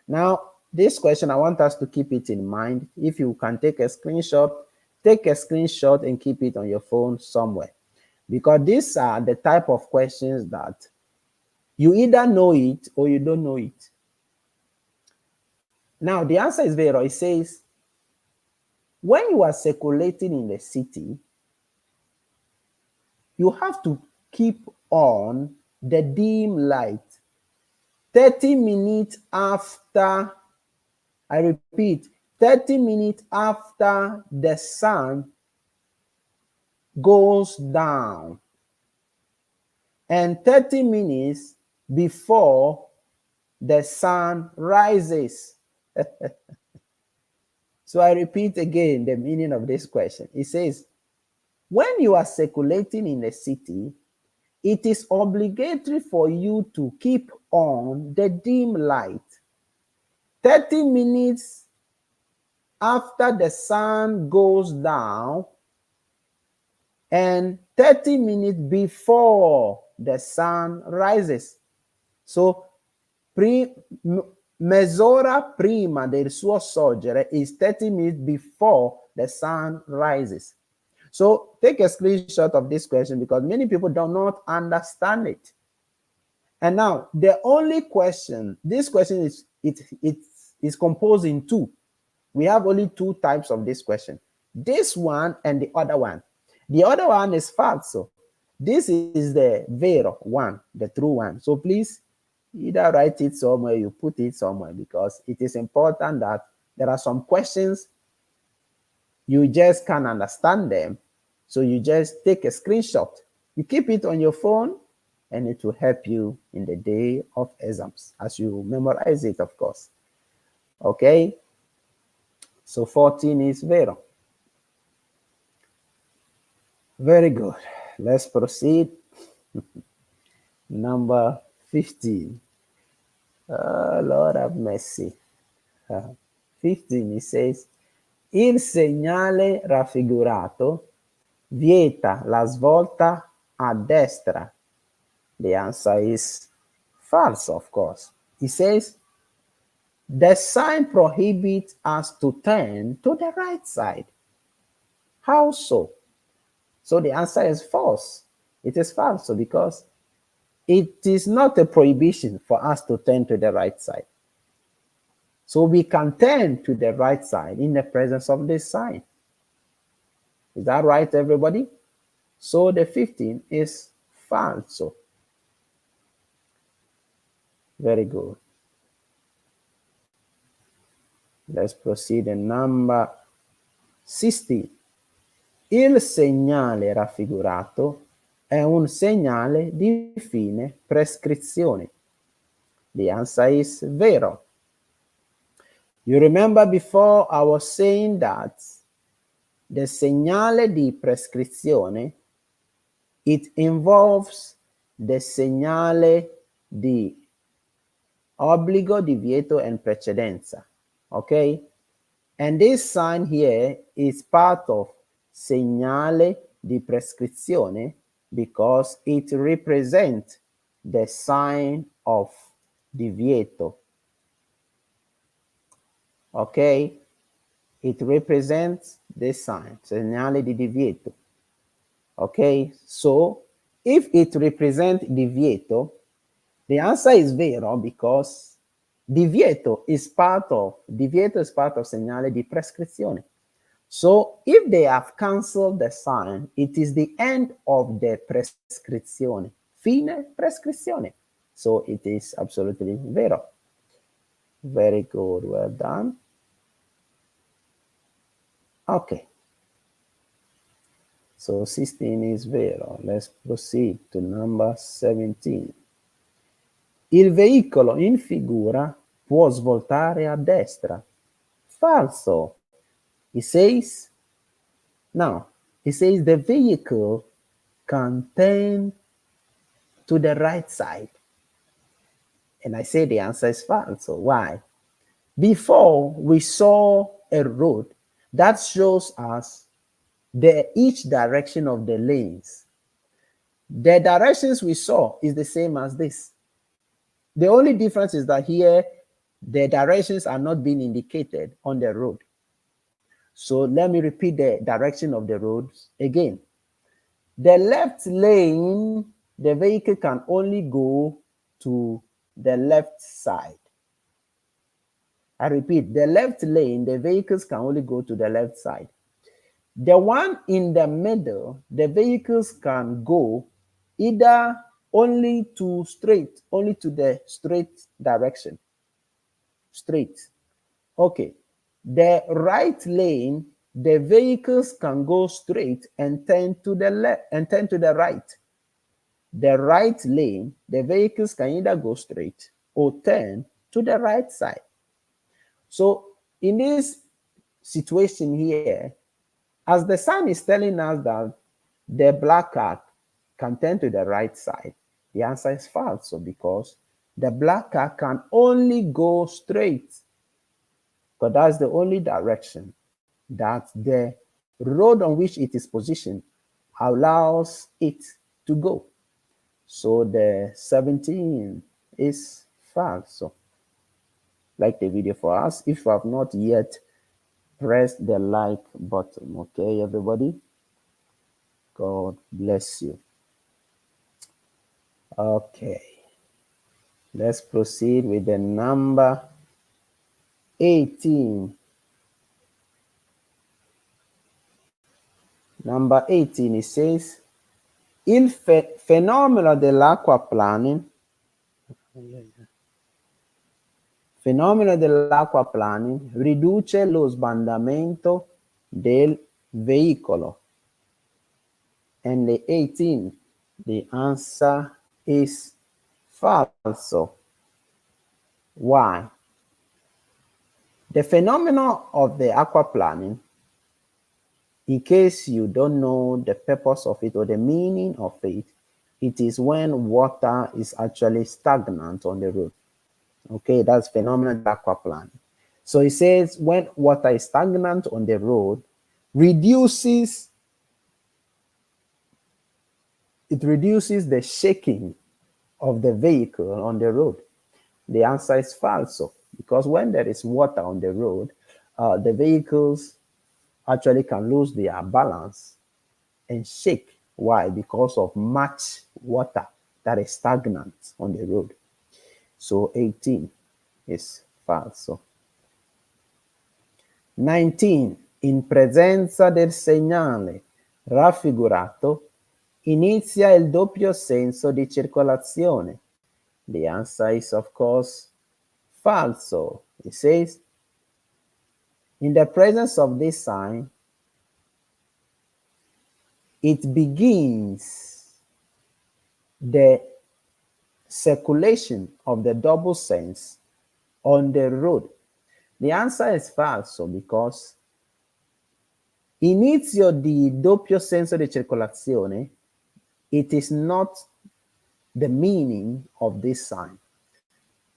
Now, this question, I want us to keep it in mind. If you can take a screenshot and keep it on your phone somewhere. Because these are the type of questions that you either know it or you don't know it. Now, the answer is vero. It says, when you are circulating in the city, you have to keep on the dim light 30 minutes after, I repeat, 30 minutes after the sun goes down and 30 minutes before the sun rises. So I repeat again the meaning of this question. It says, when you are circulating in the city, it is obligatory for you to keep on the dim light 30 minutes after the sun goes down and 30 minutes before the sun rises. So, mezz'ora prima del suo sorgere is 30 minutes before the sun rises. So take a screenshot of this question because many people do not understand it. And now the only question, this question is composed in two. We have only two types of this question. This one and the other one. The other one is falso. This is the vero one, the true one. So please either write it somewhere, you put it somewhere, because it is important that there are some questions you just can't understand them. So you just take a screenshot. You keep it on your phone and it will help you in the day of exams as you memorize it, of course. Okay? So 14 is vero. Very good. Let's proceed. Number 15. Lord have mercy. 15, it says, il segnale raffigurato vieta la svolta a destra. The answer is false, of course. It says, the sign prohibits us to turn to the right side. How so? So the answer is false. It is false because it is not a prohibition for us to turn to the right side. So we can turn to the right side in the presence of this sign. Is that right, everybody? So the 15 is false. Very good. Let's proceed to number 16. Il segnale raffigurato è un segnale di fine prescrizione. The answer is vero. You remember before I was saying that the segnale di prescrizione, it involves the segnale di obbligo, divieto, and precedenza. Okay? And this sign here is part of segnale di prescrizione because it represents the sign of divieto. Okay? It represents this sign, segnale di divieto. Okay? So, if it represents divieto, the answer is vero because divieto is part of segnale di prescrizione. So if they have cancelled the sign, it is the end of the prescrizione. Fine prescrizione. So it is absolutely vero. Very good, well done. Okay. So 16 is vero. Let's proceed to number 17. Il veicolo in figura può svoltare a destra. Falso. It says, now, it says the vehicle can turn to the right side. And I say the answer is false. Why? Before, we saw a road that shows us each direction of the lanes. The directions we saw is the same as this. The only difference is that here, the directions are not being indicated on the road. So let me repeat the direction of the roads again. The left lane, the vehicle can only go to the left side. I repeat, the left lane, the vehicles can only go to the left side. The one in the middle, the vehicles can go either only to the straight direction. Straight. Okay. The right lane, the vehicles can go straight and turn to the left and turn to the right. The right lane, the vehicles can either go straight or turn to the right side. So in this situation here, as the sign is telling us that the black car can turn to the right side, the answer is false. So because the black car can only go straight. But that's the only direction that the road on which it is positioned allows it to go. So the 17 is false. So like the video for us. If you have not yet pressed the like button, okay, everybody? God bless you. Okay. Let's proceed with the number 18. Number 18, it says, il fenomeno dell'acquaplaning riduce lo sbandamento del veicolo. And the 18, the answer is false. Why? The phenomenon of the aquaplaning, in case you don't know the purpose of it or the meaning of it, it is when water is actually stagnant on the road. Okay, that's phenomenon aquaplaning. So it says when water is stagnant on the road, it reduces the shaking of the vehicle on the road. The answer is falso, because when there is water on the road, the vehicles actually can lose their balance and shake. Why? Because of much water that is stagnant on the road. So 18 is falso. 19. In presenza del segnale raffigurato inizia il doppio senso di circolazione. The answer is, of course, falso. It says, in the presence of this sign, it begins the circulation of the double sense on the road. The answer is falso, because inizio di doppio senso di circolazione, it is not the meaning of this sign.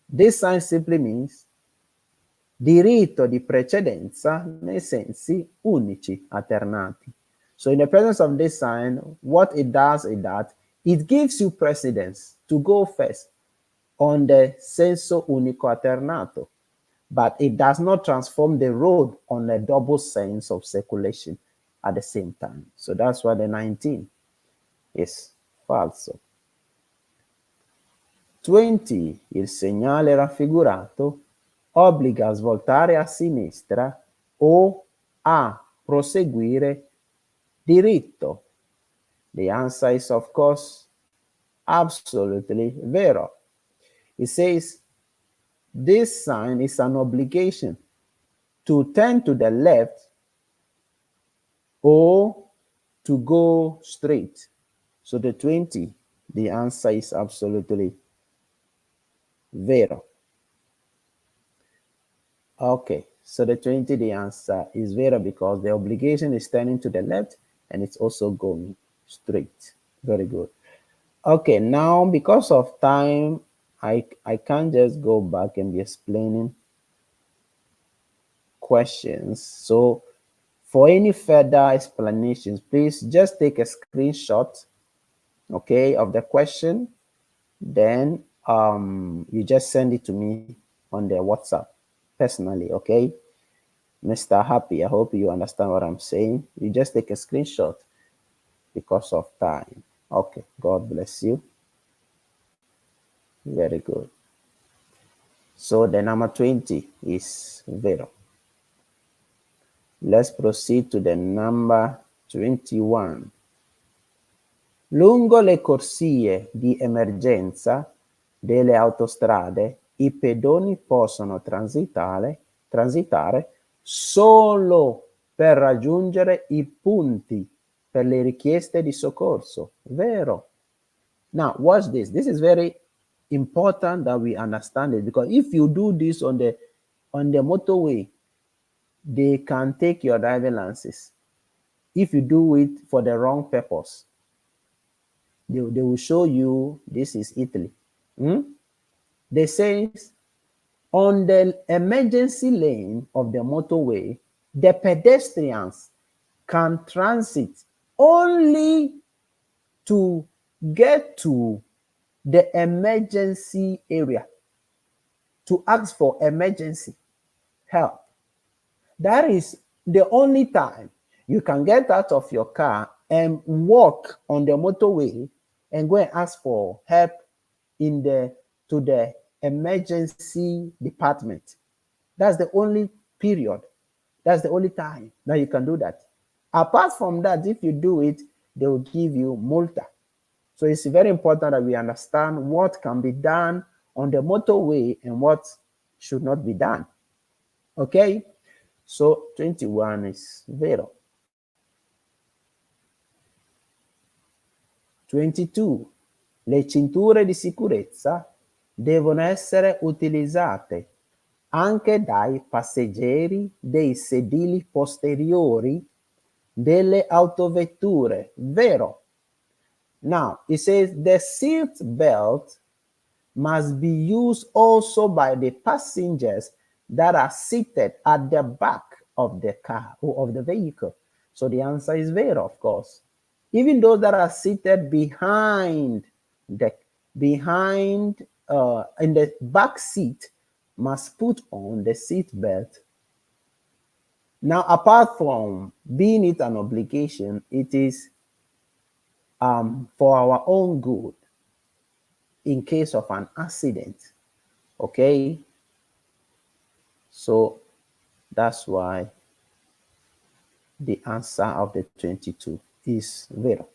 This sign simply means diritto di precedenza nei sensi unici alternati. So in the presence of this sign, what it does is that it gives you precedence to go first on the senso unico alternato, but it does not transform the road on a double sense of circulation at the same time. So that's why the 19 is falso. 20. Il segnale raffigurato obbliga a svoltare a sinistra o a proseguire diritto. The answer is, of course, absolutely vero. It says this sign is an obligation to turn to the left or to go straight. So the 20, the answer is absolutely vero. Okay, so the 20, the answer is vero, because the obligation is turning to the left and it's also going straight. Very good. Okay, now because of time, I can't just go back and be explaining questions. So for any further explanations, please just take a screenshot, okay, of the question. Then you just send it to me on the WhatsApp personally, okay? Mr. Happy, I hope you understand what I'm saying. You just take a screenshot because of time. Okay, God bless you. Very good. So the number 20 is vero. Let's proceed to the number 21. Lungo le corsie di emergenza delle autostrade, i pedoni possono transitare solo per raggiungere i punti per le richieste di soccorso. Vero. Now, watch this. This is very important that we understand it, because if you do this on the motorway, they can take your driving license. If you do it for the wrong purpose, they will show you this is Italy. They say on the emergency lane of the motorway, the pedestrians can transit only to get to the emergency area to ask for emergency help. That is the only time you can get out of your car and walk on the motorway and go and ask for help to the emergency department. That's the only period. That's the only time that you can do that. Apart from that, if you do it, they will give you multa. So it's very important that we understand what can be done on the motorway and what should not be done. Okay? So 21 is vero. 22. Le cinture di sicurezza devono essere utilizzate anche dai passeggeri dei sedili posteriori delle autovetture. Vero. Now, it says the seat belt must be used also by the passengers that are seated at the back of the car or of the vehicle. So the answer is vero, of course. Even those that are seated behind in the back seat must put on the seat belt. Now, apart from being it an obligation, it is for our own good in case of an accident. Okay, so that's why the answer of the 22 is vero.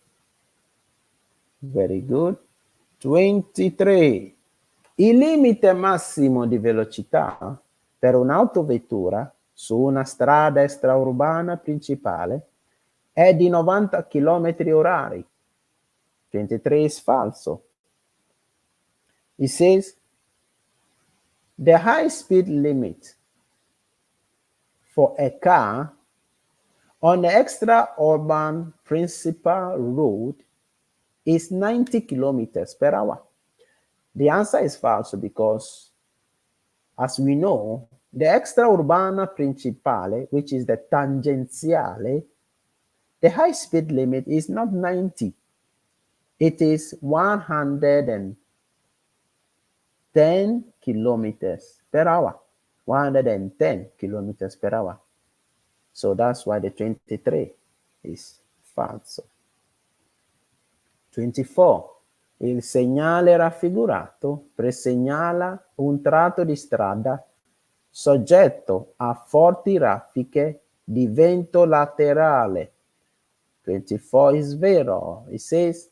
Very good. 23. Il limite massimo di velocità per un'autovettura su una strada extraurbana principale è di 90 km orari. 23 is falso. It says the high speed limit for a car on the extra-urban principal road is 90 kilometers per hour. The answer is false because, as we know, the extra-urbana principale, which is the tangenziale, the high speed limit is not 90. It is 110 kilometers per hour. 110 kilometers per hour. So that's why the 23 is falso. 24. Il segnale raffigurato presegnala un tratto di strada soggetto a forti raffiche di vento laterale. 24 is vero. It says,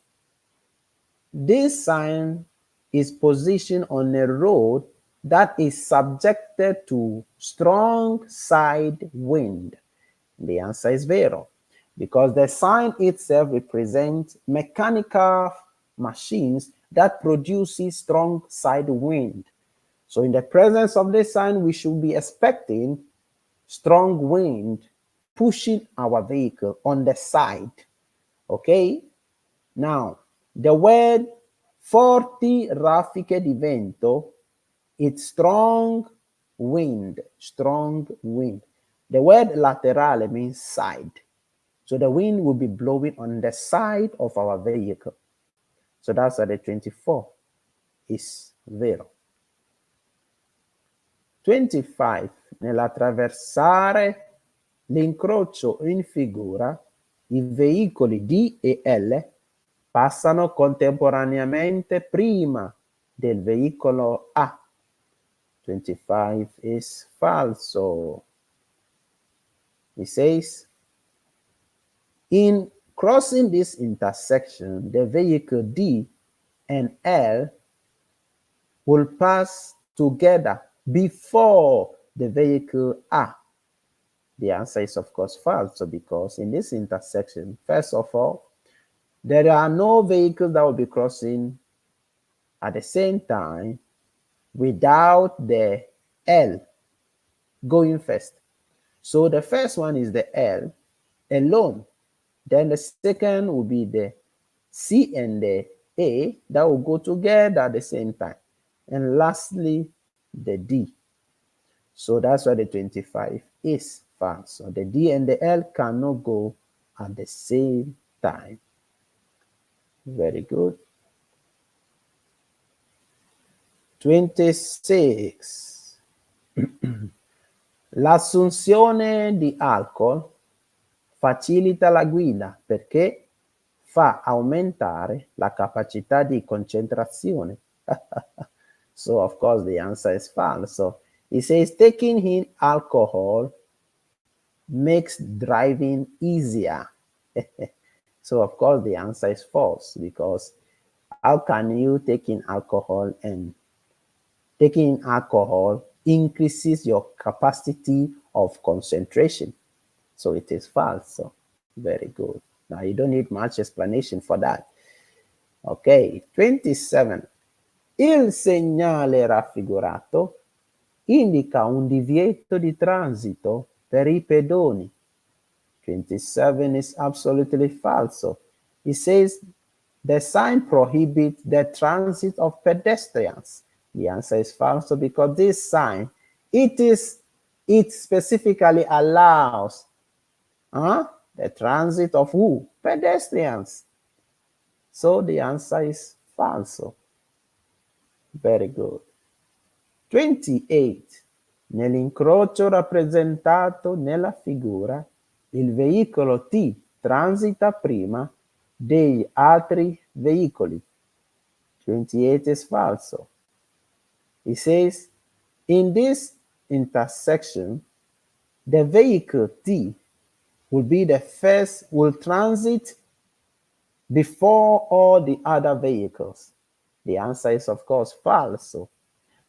this sign is positioned on a road that is subjected to strong side wind. The answer is vero, because the sign itself represents mechanical machines that produces strong side wind. So in the presence of this sign, we should be expecting strong wind pushing our vehicle on the side. Okay? Now, the word forti raffiche di vento, it's strong wind, strong wind. The word laterale means side. So the wind will be blowing on the side of our vehicle. So that's why the 24 is vero. 25. Nell'attraversare l'incrocio in figura, i veicoli D e L passano contemporaneamente prima del veicolo A. 25 is falso. It says, in crossing this intersection, the vehicle D and L will pass together before the vehicle A. The answer is, of course, false, because in this intersection, first of all, there are no vehicles that will be crossing at the same time without the L going first. So the first one is the L alone. Then the second will be the C and the A that will go together at the same time. And lastly, the D. So that's why the 25 is false. So the D and the L cannot go at the same time. Very good. 26. L'assunzione di alcol facilita la guida perché fa aumentare la capacità di concentrazione. So, of course, the answer is false. So, it says taking in alcohol makes driving easier. So, of course, the answer is false, because how can you take in alcohol, and taking in alcohol increases your capacity of concentration? So it is false. So very good. Now you don't need much explanation for that. Okay, 27. Il segnale raffigurato indica un divieto di transito per i pedoni. 27 is absolutely false. It says The sign prohibits the transit of pedestrians. The answer is false because this sign, it specifically allows the transit of who? Pedestrians. So the answer is false. Very good. 28. Nell'incrocio rappresentato nella figura, il veicolo T transita prima degli altri veicoli. 28 is false. It says, in this intersection, the vehicle T will transit before all the other vehicles. The answer is, of course, false.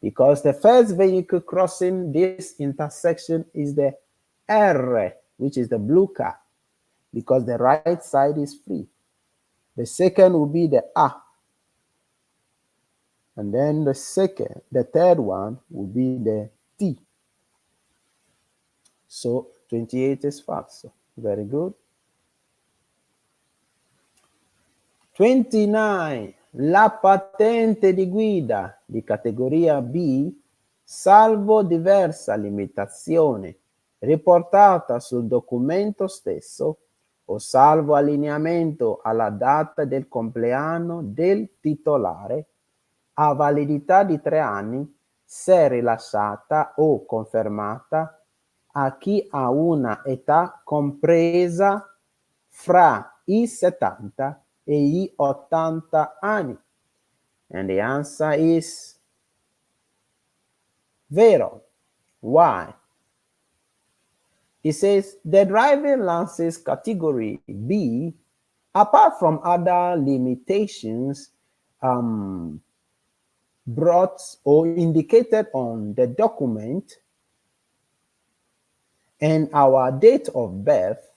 Because the first vehicle crossing this intersection is the R, which is the blue car, because the right side is free. The second will be the A. And then the third one will be the T. So 28 is false. Very good. 29. La patente di guida di categoria B, salvo diversa limitazione riportata sul documento stesso o salvo allineamento alla data del compleanno del titolare, ha validità di 3 anni se rilasciata o confermata a chi ha una età compresa fra i 70 e gli 80 anni. And the answer is vero. Why? It says the driving license category B, apart from other limitations brought or indicated on the document and our date of birth,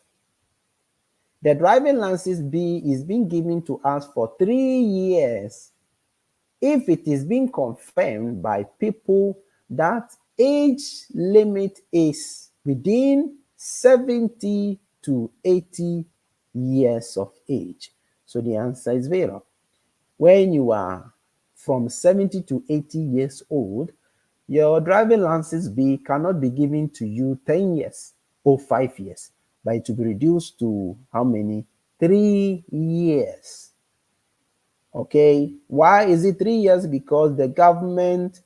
the driving license B is being given to us for 3 years if it is being confirmed by people that age limit is within 70 to 80 years of age. So the answer is vero. When you are from 70 to 80 years old, your driving license B cannot be given to you 10 years or 5 years, but it will be reduced to how many? 3 years. Okay, why is it 3 years? Because the government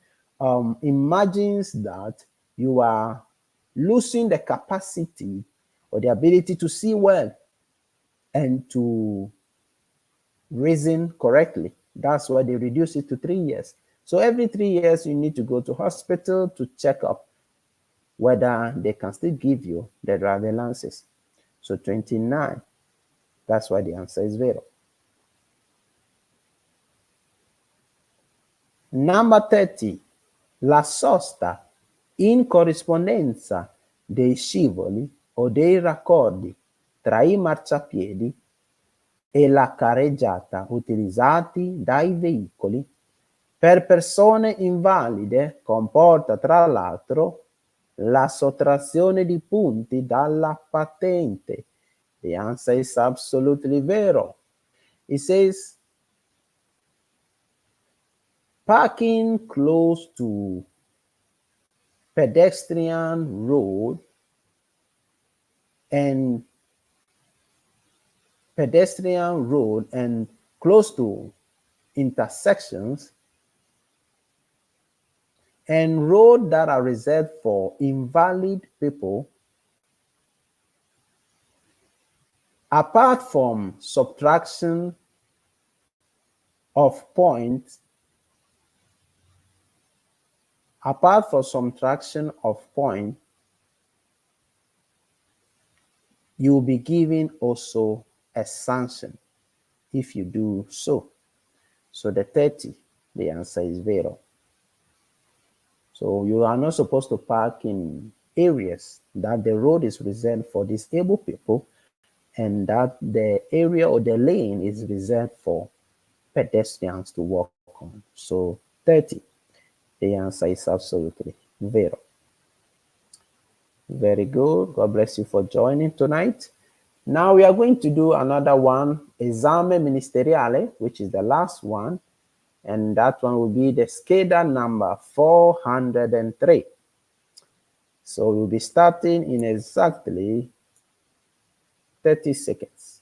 imagines that you are losing the capacity or the ability to see well and to reason correctly. That's why they reduce it to 3 years. So every 3 years, you need to go to hospital to check up whether they can still give you the driving license. So 29, that's why the answer is vero. Number 30, la sosta in corrispondenza dei scivoli o dei raccordi tra i marciapiedi e la carreggiata utilizzati dai veicoli per persone invalide comporta tra l'altro la sottrazione di punti dalla patente. The answer is absolutely vero. It says parking close to pedestrian road and close to intersections and roads that are reserved for invalid people, apart from subtraction of points, you will be given also a sanction if you do so. So the 30, the answer is vero. So you are not supposed to park in areas that the road is reserved for disabled people and that the area or the lane is reserved for pedestrians to walk on. So 30, the answer is absolutely vero. Very good. God bless you for joining tonight. Now we are going to do another one, Esame Ministeriale, which is the last one. And that one will be the SCHEDA number 403. So we'll be starting in exactly 30 seconds.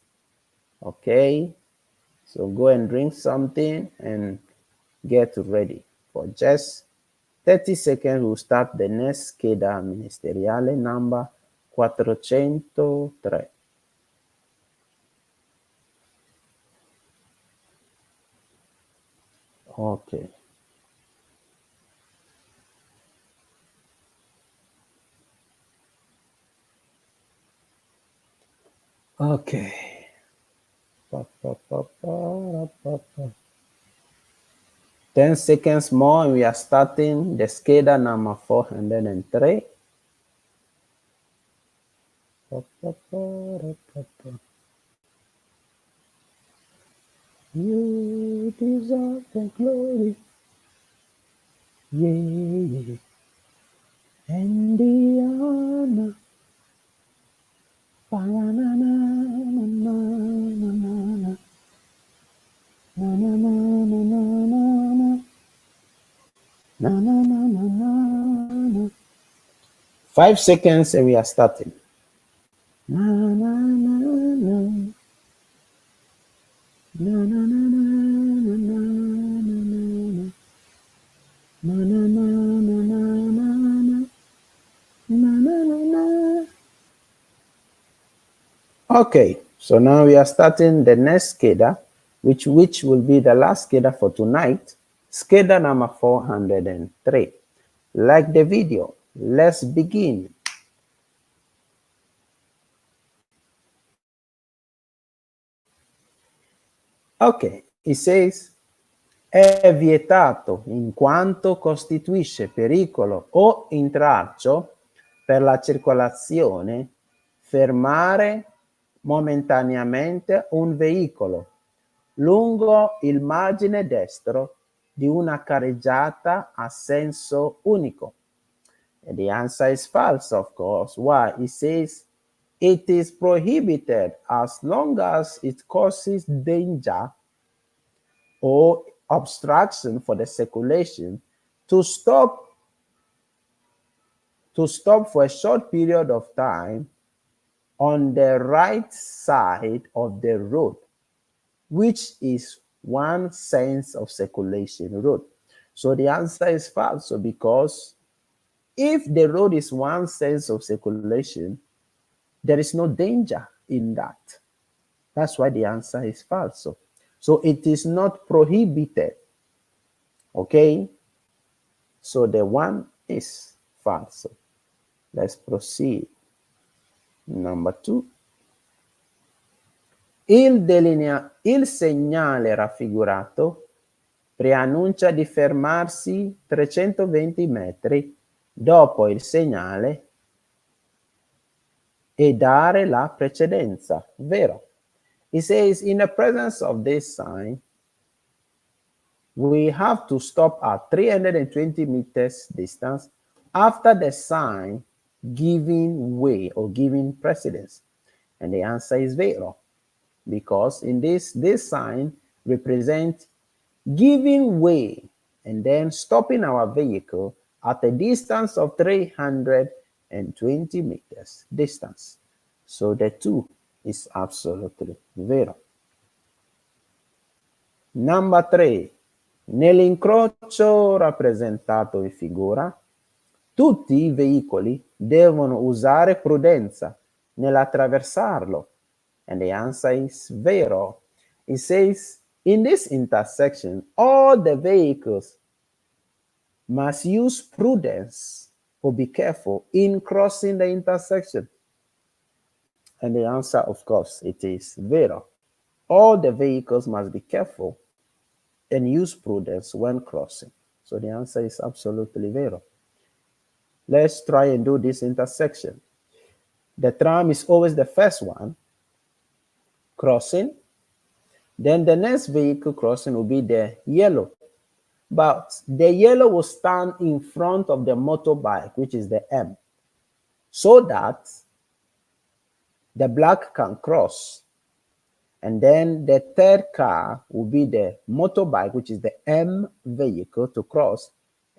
Okay, so go and drink something and get ready. For just 30 seconds, we'll start the next SCHEDA Ministeriale number 403. Okay. Okay. 10 seconds more and we are starting the SCHEDA number 403. You deserve the glory, yeah, and the honor. Na, na, na, na, na, na. 5 seconds and we are starting. Na, na, na, na. Na, na, na, na, na, na, na. Na, na, na, na, na, na. Na, na, na, na. Okay, so now we are starting the next SCHEDA, which will be the last SCHEDA for tonight, SCHEDA number 403. Like the video, let's begin. Ok, it says, è vietato in quanto costituisce pericolo o intralcio per la circolazione fermare momentaneamente un veicolo lungo il margine destro di una carreggiata a senso unico. And the answer is false, of course. Why? It says it is prohibited as long as it causes danger or obstruction for the circulation to stop for a short period of time on the right side of the road, which is one sense of circulation road. So the answer is false, because if the road is one sense of circulation, there is no danger in that. That's why the answer is false. So it is not prohibited. Okay? So the one is false. Let's proceed. Number 2. Il segnale raffigurato preannuncia di fermarsi 320 metri dopo il segnale e dare la precedenza. Vero? It says, in the presence of this sign, we have to stop at 320 meters distance after the sign giving way or giving precedence. And the answer is vero, because in this sign represents giving way and then stopping our vehicle at a distance of 320 meters distance. So the 2 is absolutely vero. Number 3. Nell'incrocio rappresentato in figura, tutti i veicoli devono usare prudenza nell'attraversarlo. And the answer is vero. It says, in this intersection, all the vehicles must use prudence or be careful in crossing the intersection. And the answer, of course, it is vero. All the vehicles must be careful and use prudence when crossing. So the answer is absolutely vero. Let's try and do this intersection. The tram is always the first one crossing. Then the next vehicle crossing will be the yellow. But the yellow will stand in front of the motorbike, which is the M, so that the black can cross. And then the third car will be the motorbike, which is the M vehicle to cross.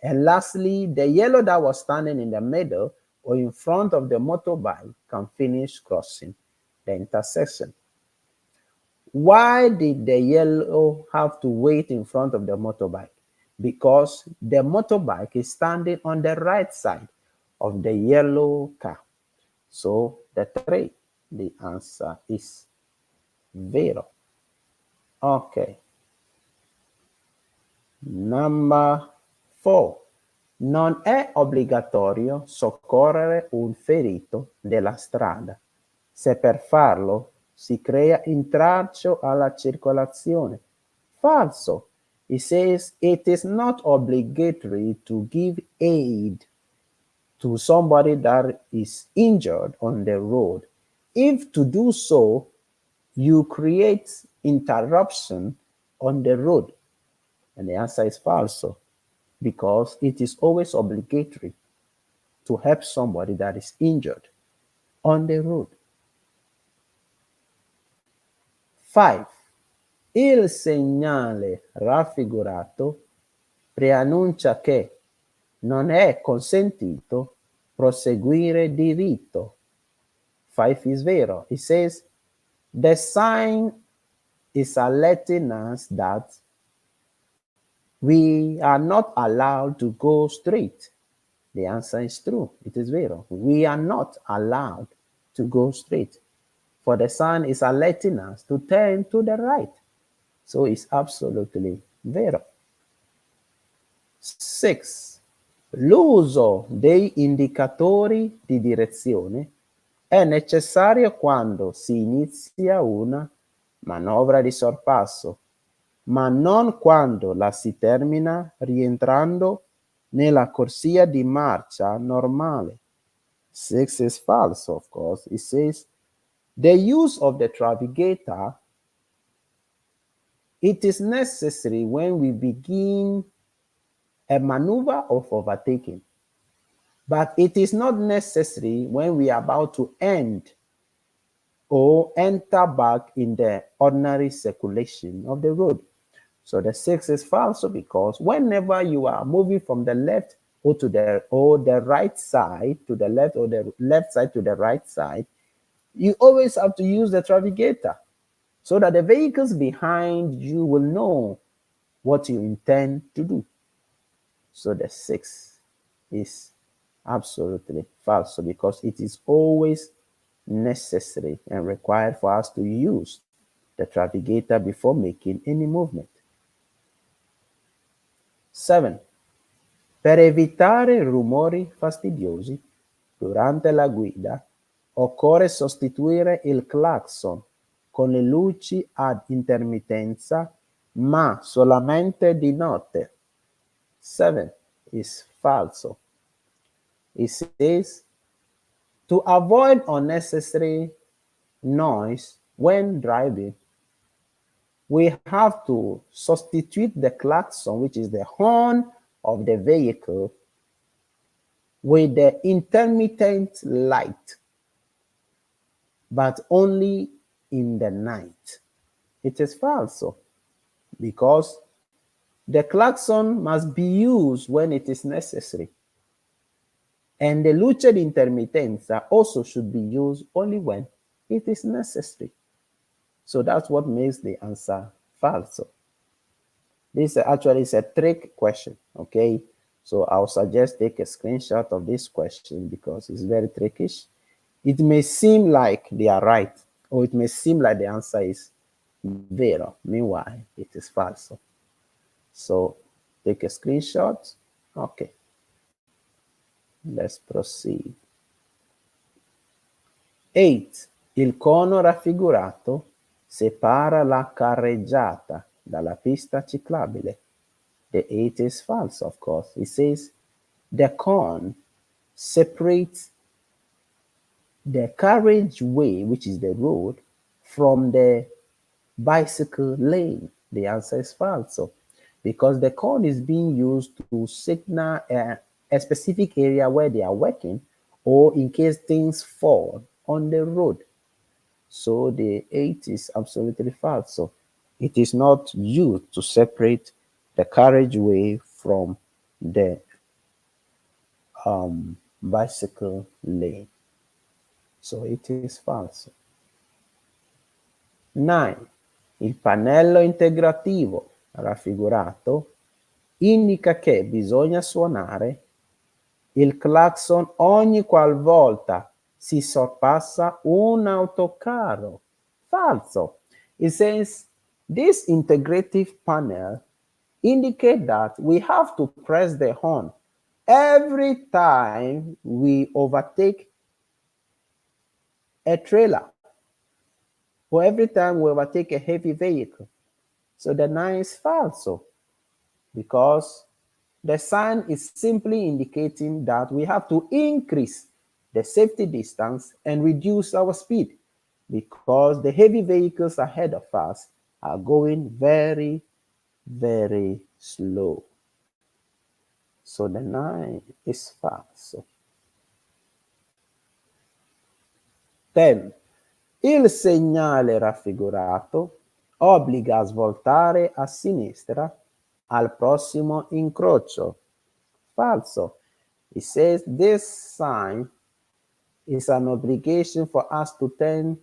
And lastly, the yellow that was standing in the middle or in front of the motorbike can finish crossing the intersection. Why did the yellow have to wait in front of the motorbike? Because the motorbike is standing on the right side of the yellow car. So the answer is vero. Ok. Number 4. Non è obbligatorio soccorrere un ferito della strada se per farlo si crea intralcio alla circolazione. Falso. It says it is not obligatory to give aid to somebody that is injured on the road. If to do so, you create interruption on the road. And the answer is falso, because it is always obligatory to help somebody that is injured on the road. 5. Il segnale raffigurato preannuncia che non è consentito proseguire diritto. 5 is vero. It says the sign is alerting us that we are not allowed to go straight. The answer is true. It is vero. We are not allowed to go straight. For the sign is alerting us to turn to the right. So it's absolutely vero. 6. L'uso dei indicatori di direzione è necessario quando si inizia una manovra di sorpasso, ma non quando la si termina rientrando nella corsia di marcia normale. 6 is false, of course. It says the use of the navigator, it is necessary when we begin a maneuver of overtaking, but it is not necessary when we are about to end or enter back in the ordinary circulation of the road. So the 6 is false, because whenever you are moving from the left or to the right side to the left, or the left side to the right side, you always have to use the navigator so that the vehicles behind you will know what you intend to do. So the 6 is absolutely false, because it is always necessary and required for us to use the navigator before making any movement. 7. Per evitare rumori fastidiosi durante la guida, occorre sostituire il clacson con le luci ad intermittenza, ma solamente di notte. 7 is falso. It says to avoid unnecessary noise when driving, we have to substitute the klaxon, which is the horn of the vehicle, with the intermittent light, but only in the night. It is false, because the klaxon must be used when it is necessary. And the luce di intermittenza also should be used only when it is necessary. So that's what makes the answer false. This actually is a trick question, okay? So I'll suggest take a screenshot of this question because it's very trickish. It may seem like they are right, or it may seem like the answer is vero. Meanwhile, it is false. So take a screenshot. Okay. Let's proceed. 8. Il cono raffigurato separa la carreggiata dalla pista ciclabile. The 8 is false, of course. It says the cone separates the carriageway, which is the road, from the bicycle lane. The answer is false, because the cone is being used to signal a specific area where they are working, or in case things fall on the road. So the 8 is absolutely false. So it is not used to separate the carriageway from the bicycle lane. So it is false. 9. Il pannello integrativo raffigurato indica che bisogna suonare il clacson ogni qualvolta si sorpassa un autocarro. Falso. It says this integrative panel indicates that we have to press the horn every time we overtake a trailer or every time we overtake a heavy vehicle. So the 9 is false because the sign is simply indicating that we have to increase the safety distance and reduce our speed because the heavy vehicles ahead of us are going very, very slow. So the 9 is false. 10. Il segnale raffigurato obbliga a svoltare a sinistra al prossimo incrocio. Falso. It says this sign is an obligation for us to turn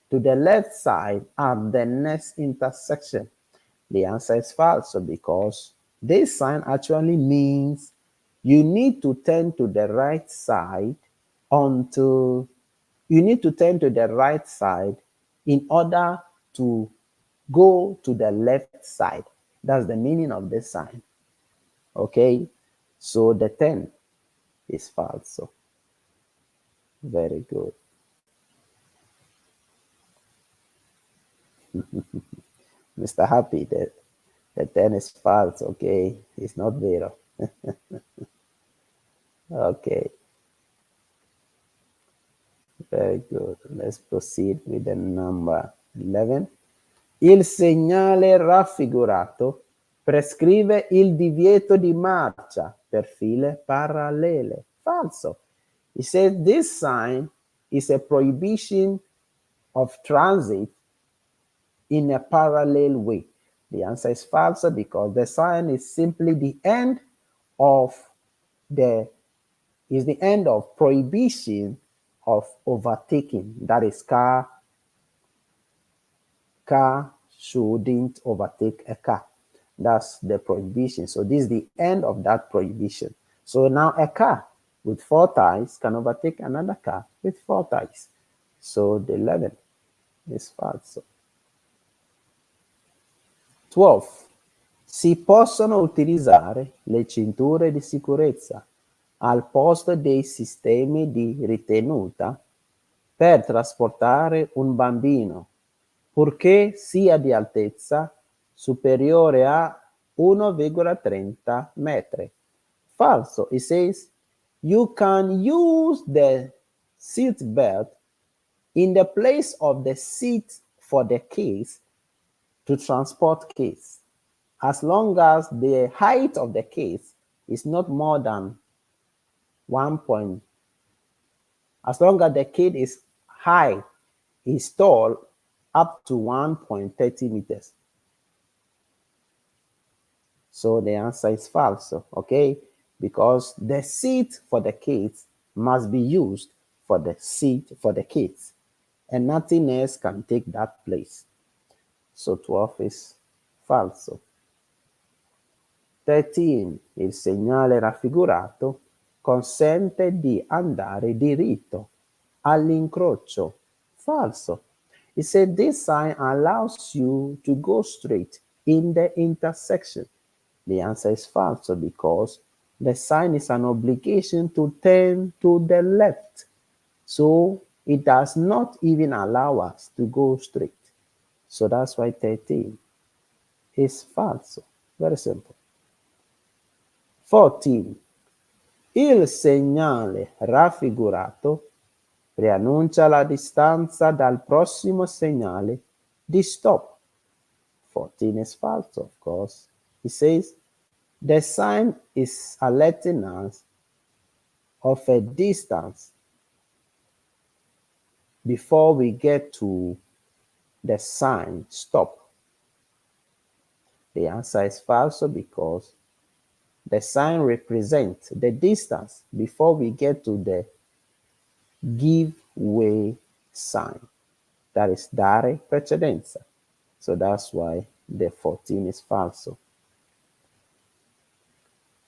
to the left side at the next intersection. The answer is false because this sign actually means you need to turn to the right side until you need to turn to the right side in order to go to the left side. That's the meaning of this sign. Okay, so the 10 is false. Very good. Mr. Happy, the 10 is false. Okay, it's not vero. Okay, very good. Let's proceed with the number 11. Il segnale raffigurato prescrive il divieto di marcia per file parallele. Falso. It says this sign is a prohibition of transit in a parallel way. The answer is false because the sign is simply the end of prohibition of overtaking. That is, car shouldn't overtake a car. That's the prohibition. So this is the end of that prohibition. So now a car with 4 tires can overtake another car with 4 tires. So the 11 is false. 12. Si possono utilizzare le cinture di sicurezza al posto dei sistemi di ritenuta per trasportare un bambino, purché sia di altezza superiore a 1,30 metri. Falso. It says you can use the seat belt in the place of the seat for the kids to transport kids, as long as the height of the kids is not more than as long as the kid is high, is tall, up to 1.30 meters. So the answer is false, okay? Because the seat for the kids must be used for the seat for the kids, and nothing else can take that place. So 12 is falso. 13. Il segnale raffigurato consente di andare diritto all'incrocio. Falso. It said this sign allows you to go straight in the intersection. The answer is false because the sign is an obligation to turn to the left. So it does not even allow us to go straight. So that's why 13 is false. Very simple. 14. Il segnale raffigurato preannuncia la distanza dal prossimo segnale di stop. 14 is false, of course. It says the sign is alerting us of a distance before we get to the sign stop? The answer is false because the sign represents the distance before we get to the give way sign. That is dare precedenza. So that's why the 14 is false.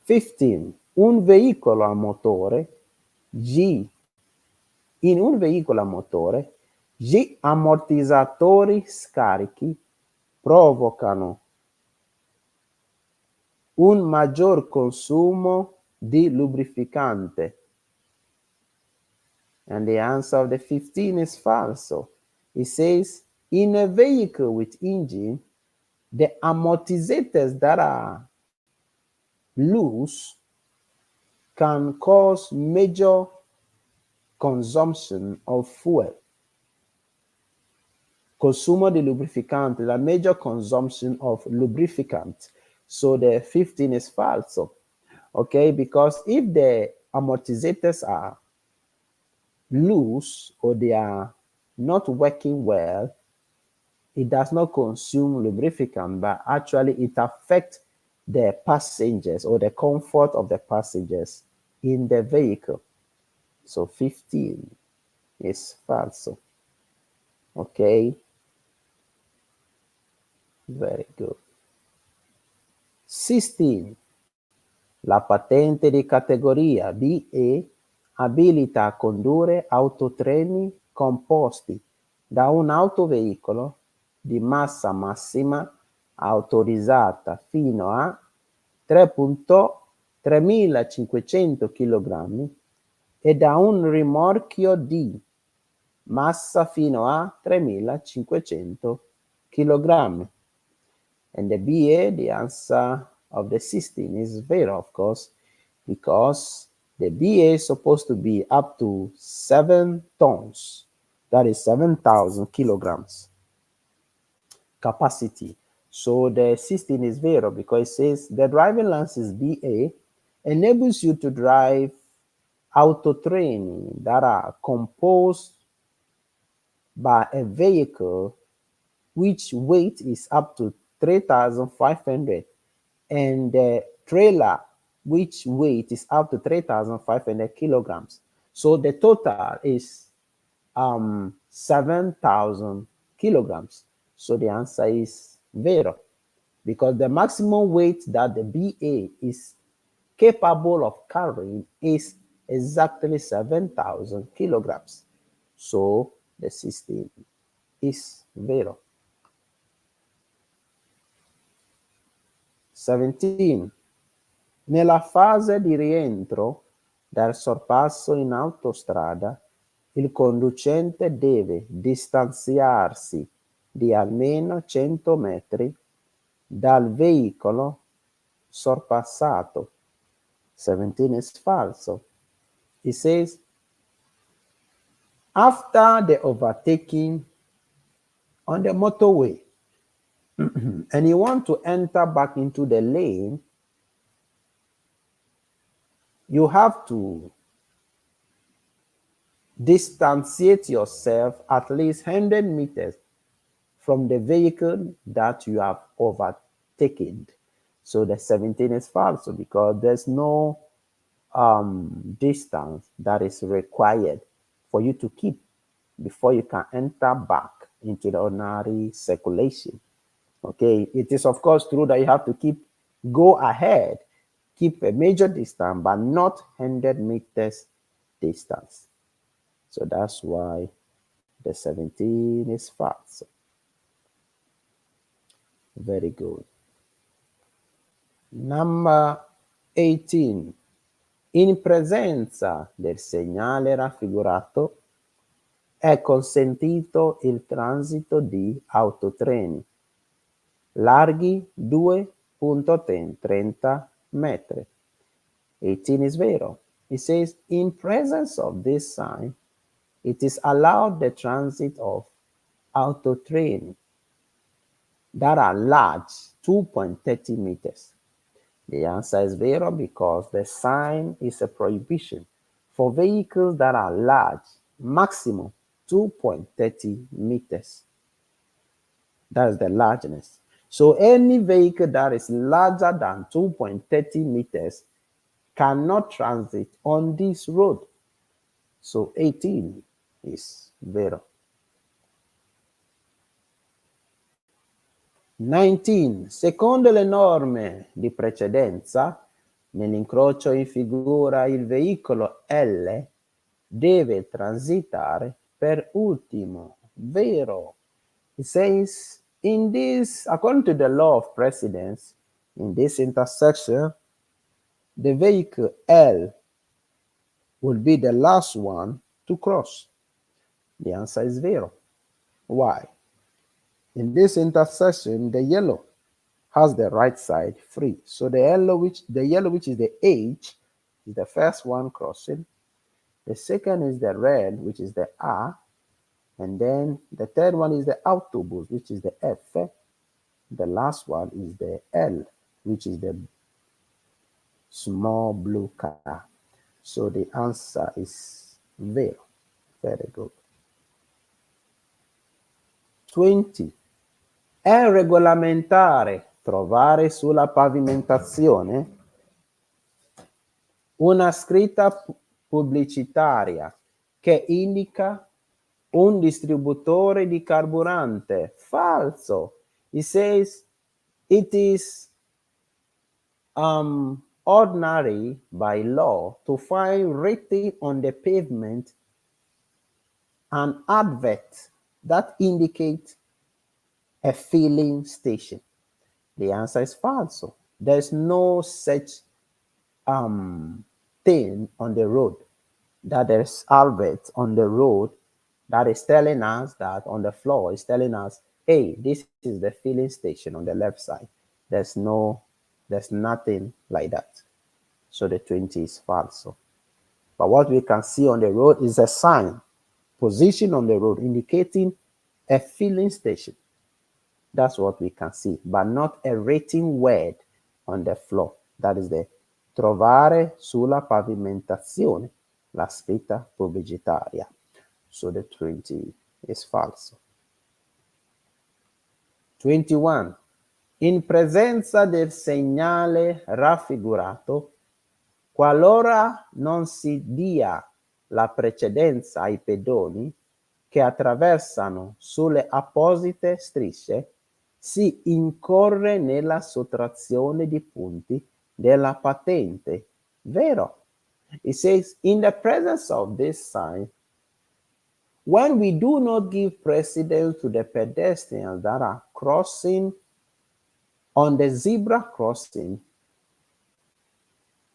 15. Un veicolo a motore G. In un veicolo a motore, gli ammortizzatori scarichi provocano un maggior consumo di lubrificante. And the answer of the 15 is false. It says, in a vehicle with engine, the amortizators that are loose can cause major consumption of fuel. Consumo di lubrificante, la major consumption of lubricant. So the 15 is false. Okay, because if the amortizators are loose or they are not working well, it does not consume lubricant, but actually it affects the passengers or the comfort of the passengers in the vehicle. So 15 is false. Okay, very good. 16. La patente di categoria BE abilita a condurre autotreni composti da un autoveicolo di massa massima autorizzata fino a 3.3500 kg e da un rimorchio di massa fino a 3.500 kg. And the BA, the answer of the 16 is vero, of course, because the BA is supposed to be up to 7 tons. That is 7,000 kilograms capacity. So the 16 is vero because it says the driving license BA enables you to drive autotreni that are composed by a vehicle which weight is up to 3,500 and the trailer which weight is up to 3,500 kilograms. So the total is 7,000 kilograms. So the answer is vero because the maximum weight that the BA is capable of carrying is exactly 7,000 kilograms. So the 16 is vero. 17. Nella fase di rientro dal sorpasso in autostrada, il conducente deve distanziarsi di almeno 100 metri dal veicolo sorpassato. 17 is false. It says, after the overtaking on the motorway, and you want to enter back into the lane, you have to distantiate yourself at least 100 meters from the vehicle that you have overtaken. So the 17 is false because there's no distance that is required for you to keep before you can enter back into the ordinary circulation. Okay, it is of course true that you have to go ahead, keep a major distance, but not 100 meters distance. So that's why the 17 is false. Very good. Number 18. In presenza del segnale raffigurato è consentito il transito di autotreni larghi 2.30 metri. 18 is vero. It says, in presence of this sign, it is allowed the transit of autotreni that are large, 2.30 meters. The answer is vero because the sign is a prohibition for vehicles that are large, maximum 2.30 meters. That's the largeness. So any vehicle that is larger than 2.30 meters cannot transit on this road. So 18 is vero. 19. Secondo le norme di precedenza, nell'incrocio in figura il veicolo L deve transitare per ultimo. Vero. It says, in this, according to the law of precedence, in this intersection, the vehicle L will be the last one to cross. The answer is vero. Why? In this intersection, the yellow has the right side free. So the yellow, which is the H, is the first one crossing. The second is the red, which is the R. And then the third one is the autobus, which is the F. The last one is the L, which is the small blue car. So the answer is vero. Very good. 20. È regolamentare trovare sulla pavimentazione una scritta pubblicitaria che indica un distributore di carburante. Falso. It says it is ordinary by law to find written on the pavement an advert that indicates a filling station. The answer is falso. There's no such thing on the road, that there's advert on the road that is telling us that on the floor is telling us, hey, this is the filling station on the left side. There's nothing like that. So the 20 is falso. But what we can see on the road is a sign positioned on the road indicating a filling station. That's what we can see, but not a written word on the floor. That is the trovare sulla pavimentazione, la scritta pubblicitaria. So the 20 is falso. 21. In presenza del segnale raffigurato, qualora non si dia la precedenza ai pedoni che attraversano sulle apposite strisce, si incorre nella sottrazione di punti della patente. Vero. It says, in the presence of this sign, when we do not give precedence to the pedestrians that are crossing on the zebra crossing,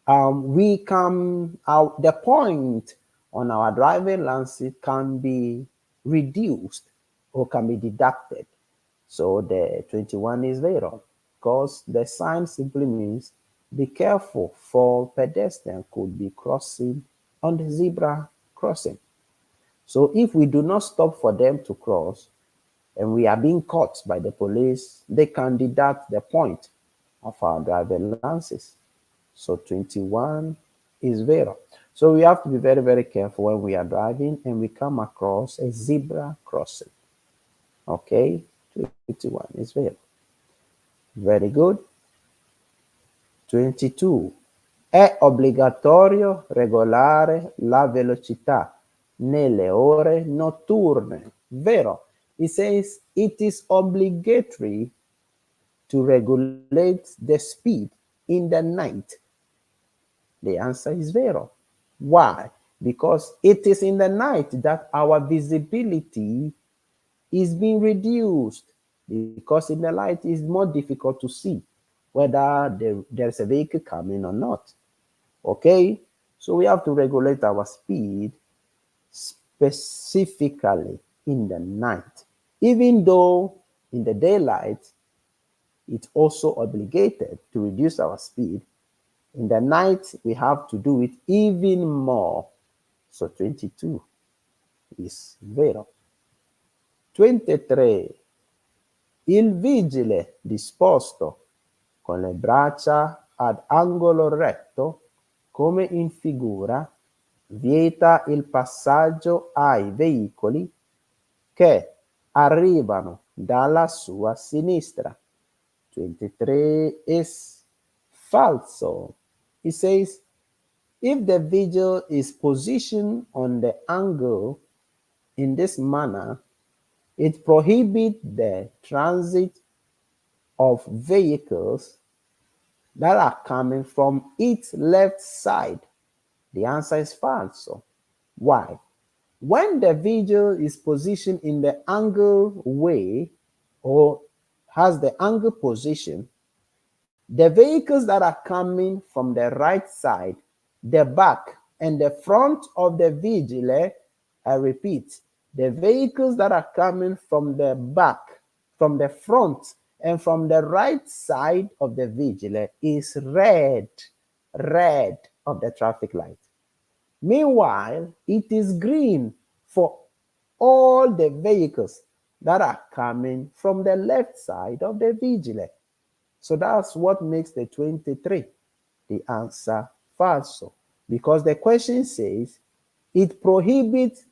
the point on our driving license can be reduced or can be deducted. So the 21 is vero, because the sign simply means be careful, for pedestrians could be crossing on the zebra crossing. So if we do not stop for them to cross and we are being caught by the police, they can deduct the point of our driving license. So 21 is vero. So we have to be very, very careful when we are driving and we come across a zebra crossing. Okay, 21 is vero. Very good. 22. È obbligatorio regolare la velocità nelle ore notturne. Vero. It says it is obligatory to regulate the speed in the night. The answer is vero. Why? Because it is in the night that our visibility is being reduced, because in the light it's more difficult to see whether there's a vehicle coming or not. Okay? So we have to regulate our speed specifically in the night. Even though in the daylight, it's also obligated to reduce our speed, in the night, we have to do it even more. So 22 is vero. 23. Il vigile disposto con le braccia ad angolo retto, come in figura, vieta il passaggio ai veicoli che arrivano dalla sua sinistra. 23 is falso. It says, if the vehicle is positioned on the angle in this manner, it prohibits the transit of vehicles that are coming from its left side. The answer is falso. Why? When the vehicle is positioned in the angle way or has the angle position, the vehicles that are coming from the right side, the back, and the front of the vehicle, I repeat, the vehicles that are coming from the back, from the front, and from the right side of the vehicle is red of the traffic light. Meanwhile, it is green for all the vehicles that are coming from the left side of the vehicle. So that's what makes the 23 the answer falso, because the question says it prohibits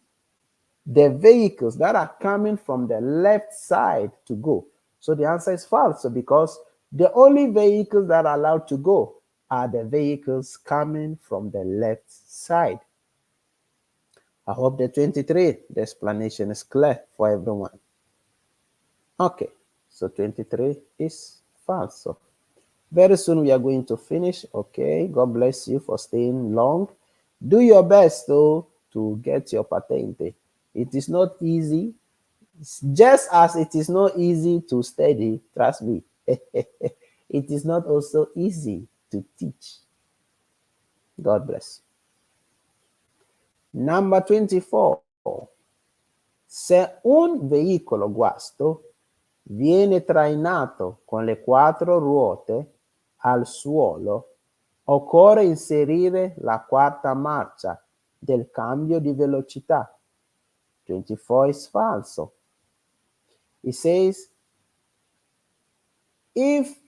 the vehicles that are coming from the left side to go. So the answer is falso, because the only vehicles that are allowed to go are the vehicles coming from the left side. I hope the 23, the explanation is clear for everyone. Okay, so 23 is falso. Very soon we are going to finish. Okay, God bless you for staying long. Do your best though to get your patente. It is not easy. Just as it is not easy to study, trust me, it is not also easy to teach. God bless. Number 24. Se un veicolo guasto viene trainato con le 4 ruote al suolo, occorre inserire la quarta marcia del cambio di velocità. 24 is falso. It says, if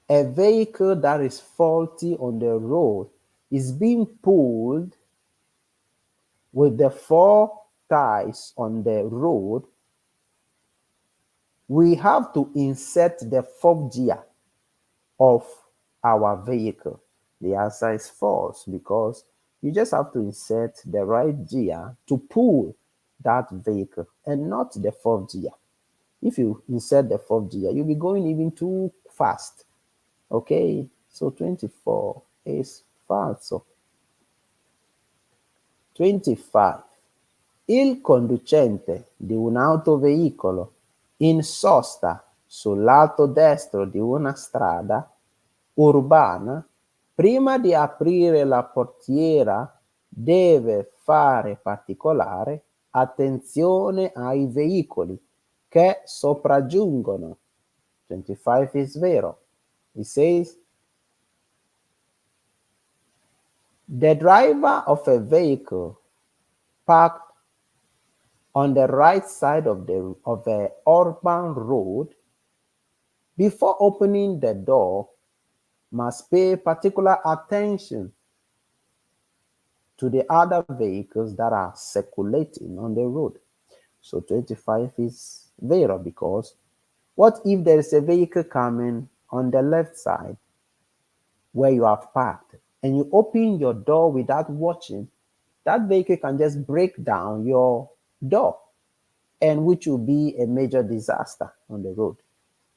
a vehicle that is faulty on the road is being pulled with the 4 tires on the road, we have to insert the 4th gear of our vehicle. The answer is false, because you just have to insert the right gear to pull that vehicle and not the 4th gear. If you insert the 4th gear, you'll be going even too fast. Okay, so 24 is falso. 25. Il conducente di un autoveicolo in sosta sul lato destro di una strada urbana, prima di aprire la portiera, deve fare particolare attenzione ai veicoli che sopraggiungono. 25 is vero. It says, the driver of a vehicle parked on the right side of the urban road, before opening the door, must pay particular attention to the other vehicles that are circulating on the road. So 25 is vero, because what if there is a vehicle coming on the left side where you have parked, and you open your door without watching? That vehicle can just break down your door, and which will be a major disaster on the road.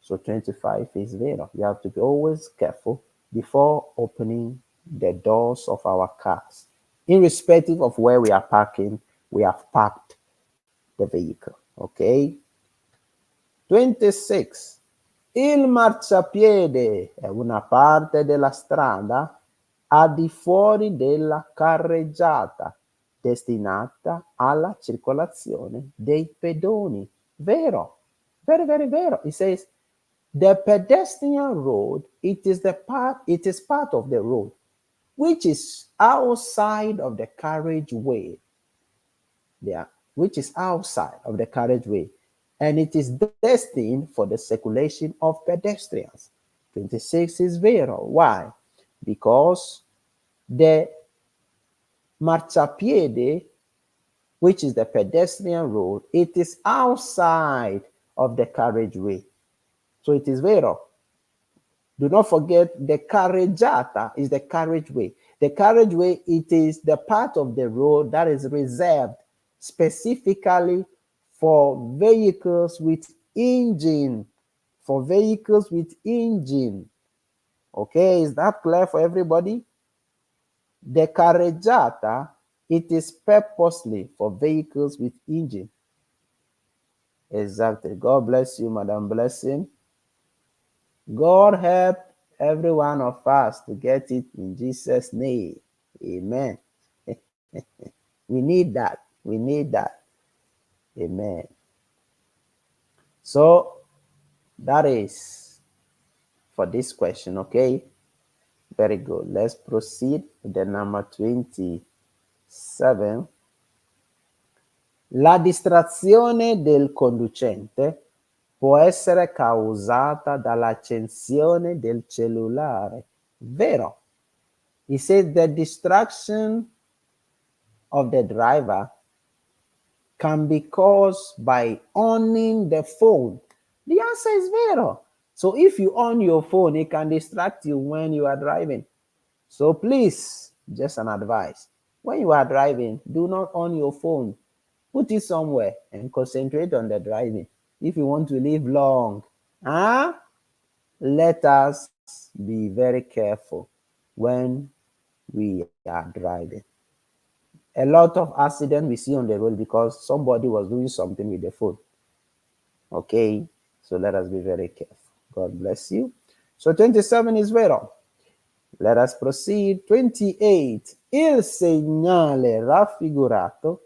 So 25 is vero. You have to be always careful before opening the doors of our cars. Irrespective of where we are parking, we have parked the vehicle. Okay? 26. Il marciapiede è una parte della strada al di fuori della carreggiata destinata alla circolazione dei pedoni. Vero. Very, very vero. It says, the pedestrian road, it is part of the road which is outside of the carriageway. Yeah, which is outside of the carriageway, and it is destined for the circulation of pedestrians. 26 is vero. Why? Because the marciapiede which is the pedestrian road, it is outside of the carriageway. So it is vero. Do not forget the carreggiata is the carriageway. The carriageway, it is the part of the road that is reserved specifically for vehicles with engine. For vehicles with engine. Okay, is that clear for everybody? The carreggiata, it is purposely for vehicles with engine. Exactly. God bless you, Madam Blessing. God help every one of us to get it in Jesus' name. Amen. We need that. We need that. Amen. So that is for this question, okay? Very good. Let's proceed with the number 27. La distrazione del conducente può essere causata dall'accensione del cellulare. Vero. He says the distraction of the driver can be caused by owning the phone. The answer is vero. So if you own your phone, it can distract you when you are driving. So please, just an advice. When you are driving, do not own your phone. Put it somewhere and concentrate on the driving. If you want to live long, let us be very careful when we are driving. A lot of accidents we see on the road because somebody was doing something with the phone. Okay, so let us be very careful. God bless you. So 27 is vero. Let us proceed. 28. Il segnale raffigurato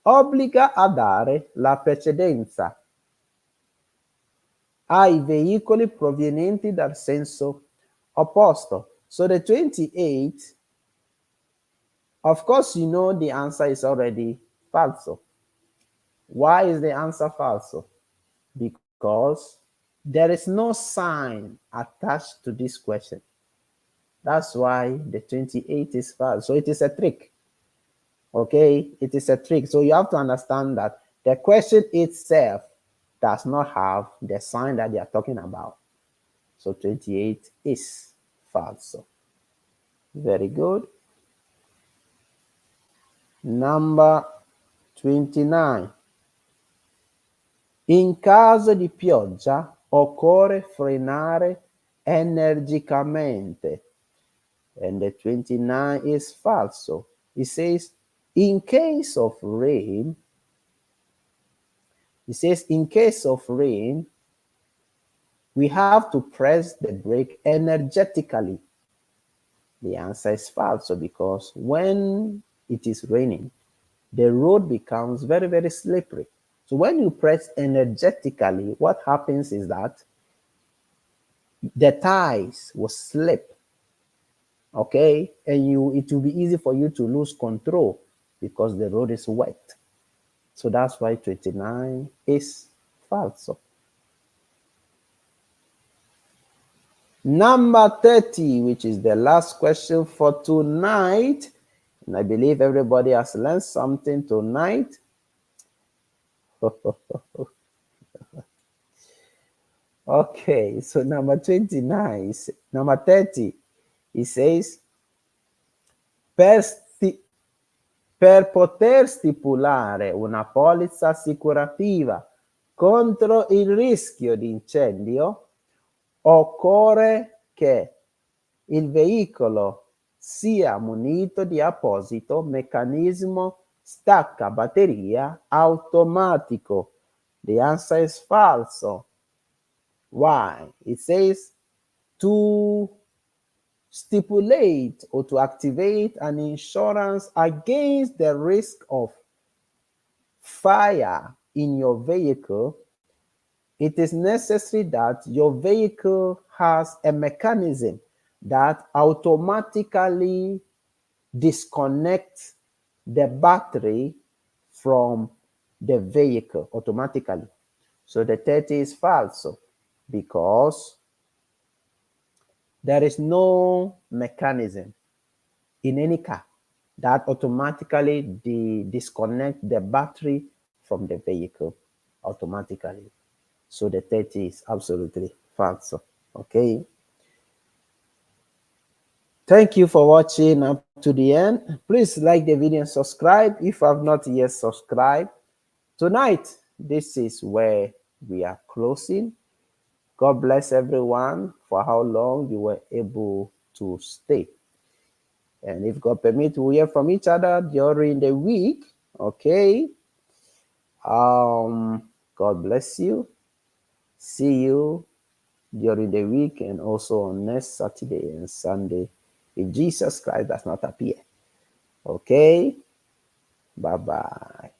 obbliga a dare la precedenza ai veicoli provenienti dal senso opposto. So the 28, of course, you know the answer is already falso. Why is the answer falso? Because there is no sign attached to this question. That's why the 28 is false. So it is a trick. Okay, it is a trick. So you have to understand that the question itself does not have the sign that they are talking about. So 28 is false. Very good. Number 29. In caso di pioggia occorre frenare energicamente. And the 29 is false. It says, in case of rain, we have to press the brake energetically. The answer is false because when it is raining, the road becomes very, very slippery. So when you press energetically, what happens is that the tires will slip. Okay, and it will be easy for you to lose control because the road is wet. So that's why 29 is false. Number 30, which is the last question for tonight. And I believe everybody has learned something tonight. Okay, so number 29, number 30, it says, per poter stipulare una polizza assicurativa contro il rischio di incendio, occorre che il veicolo sia munito di apposito meccanismo stacca batteria automatico. The answer is false. Why? It says to stipulate or to activate an insurance against the risk of fire in your vehicle, it is necessary that your vehicle has a mechanism that automatically disconnects the battery from the vehicle automatically. So the 30 is false because there is no mechanism in any car. that automatically disconnect the battery from the vehicle automatically. So the 30 is absolutely false. Okay. Thank you for watching up to the end. Please like the video and subscribe if you have not yet subscribed. Tonight, this is where we are closing. God bless everyone for how long you were able to stay. And if God permit, we'll hear from each other during the week. Okay. God bless you. See you during the week and also on next Saturday and Sunday if Jesus Christ does not appear. Okay. Bye-bye.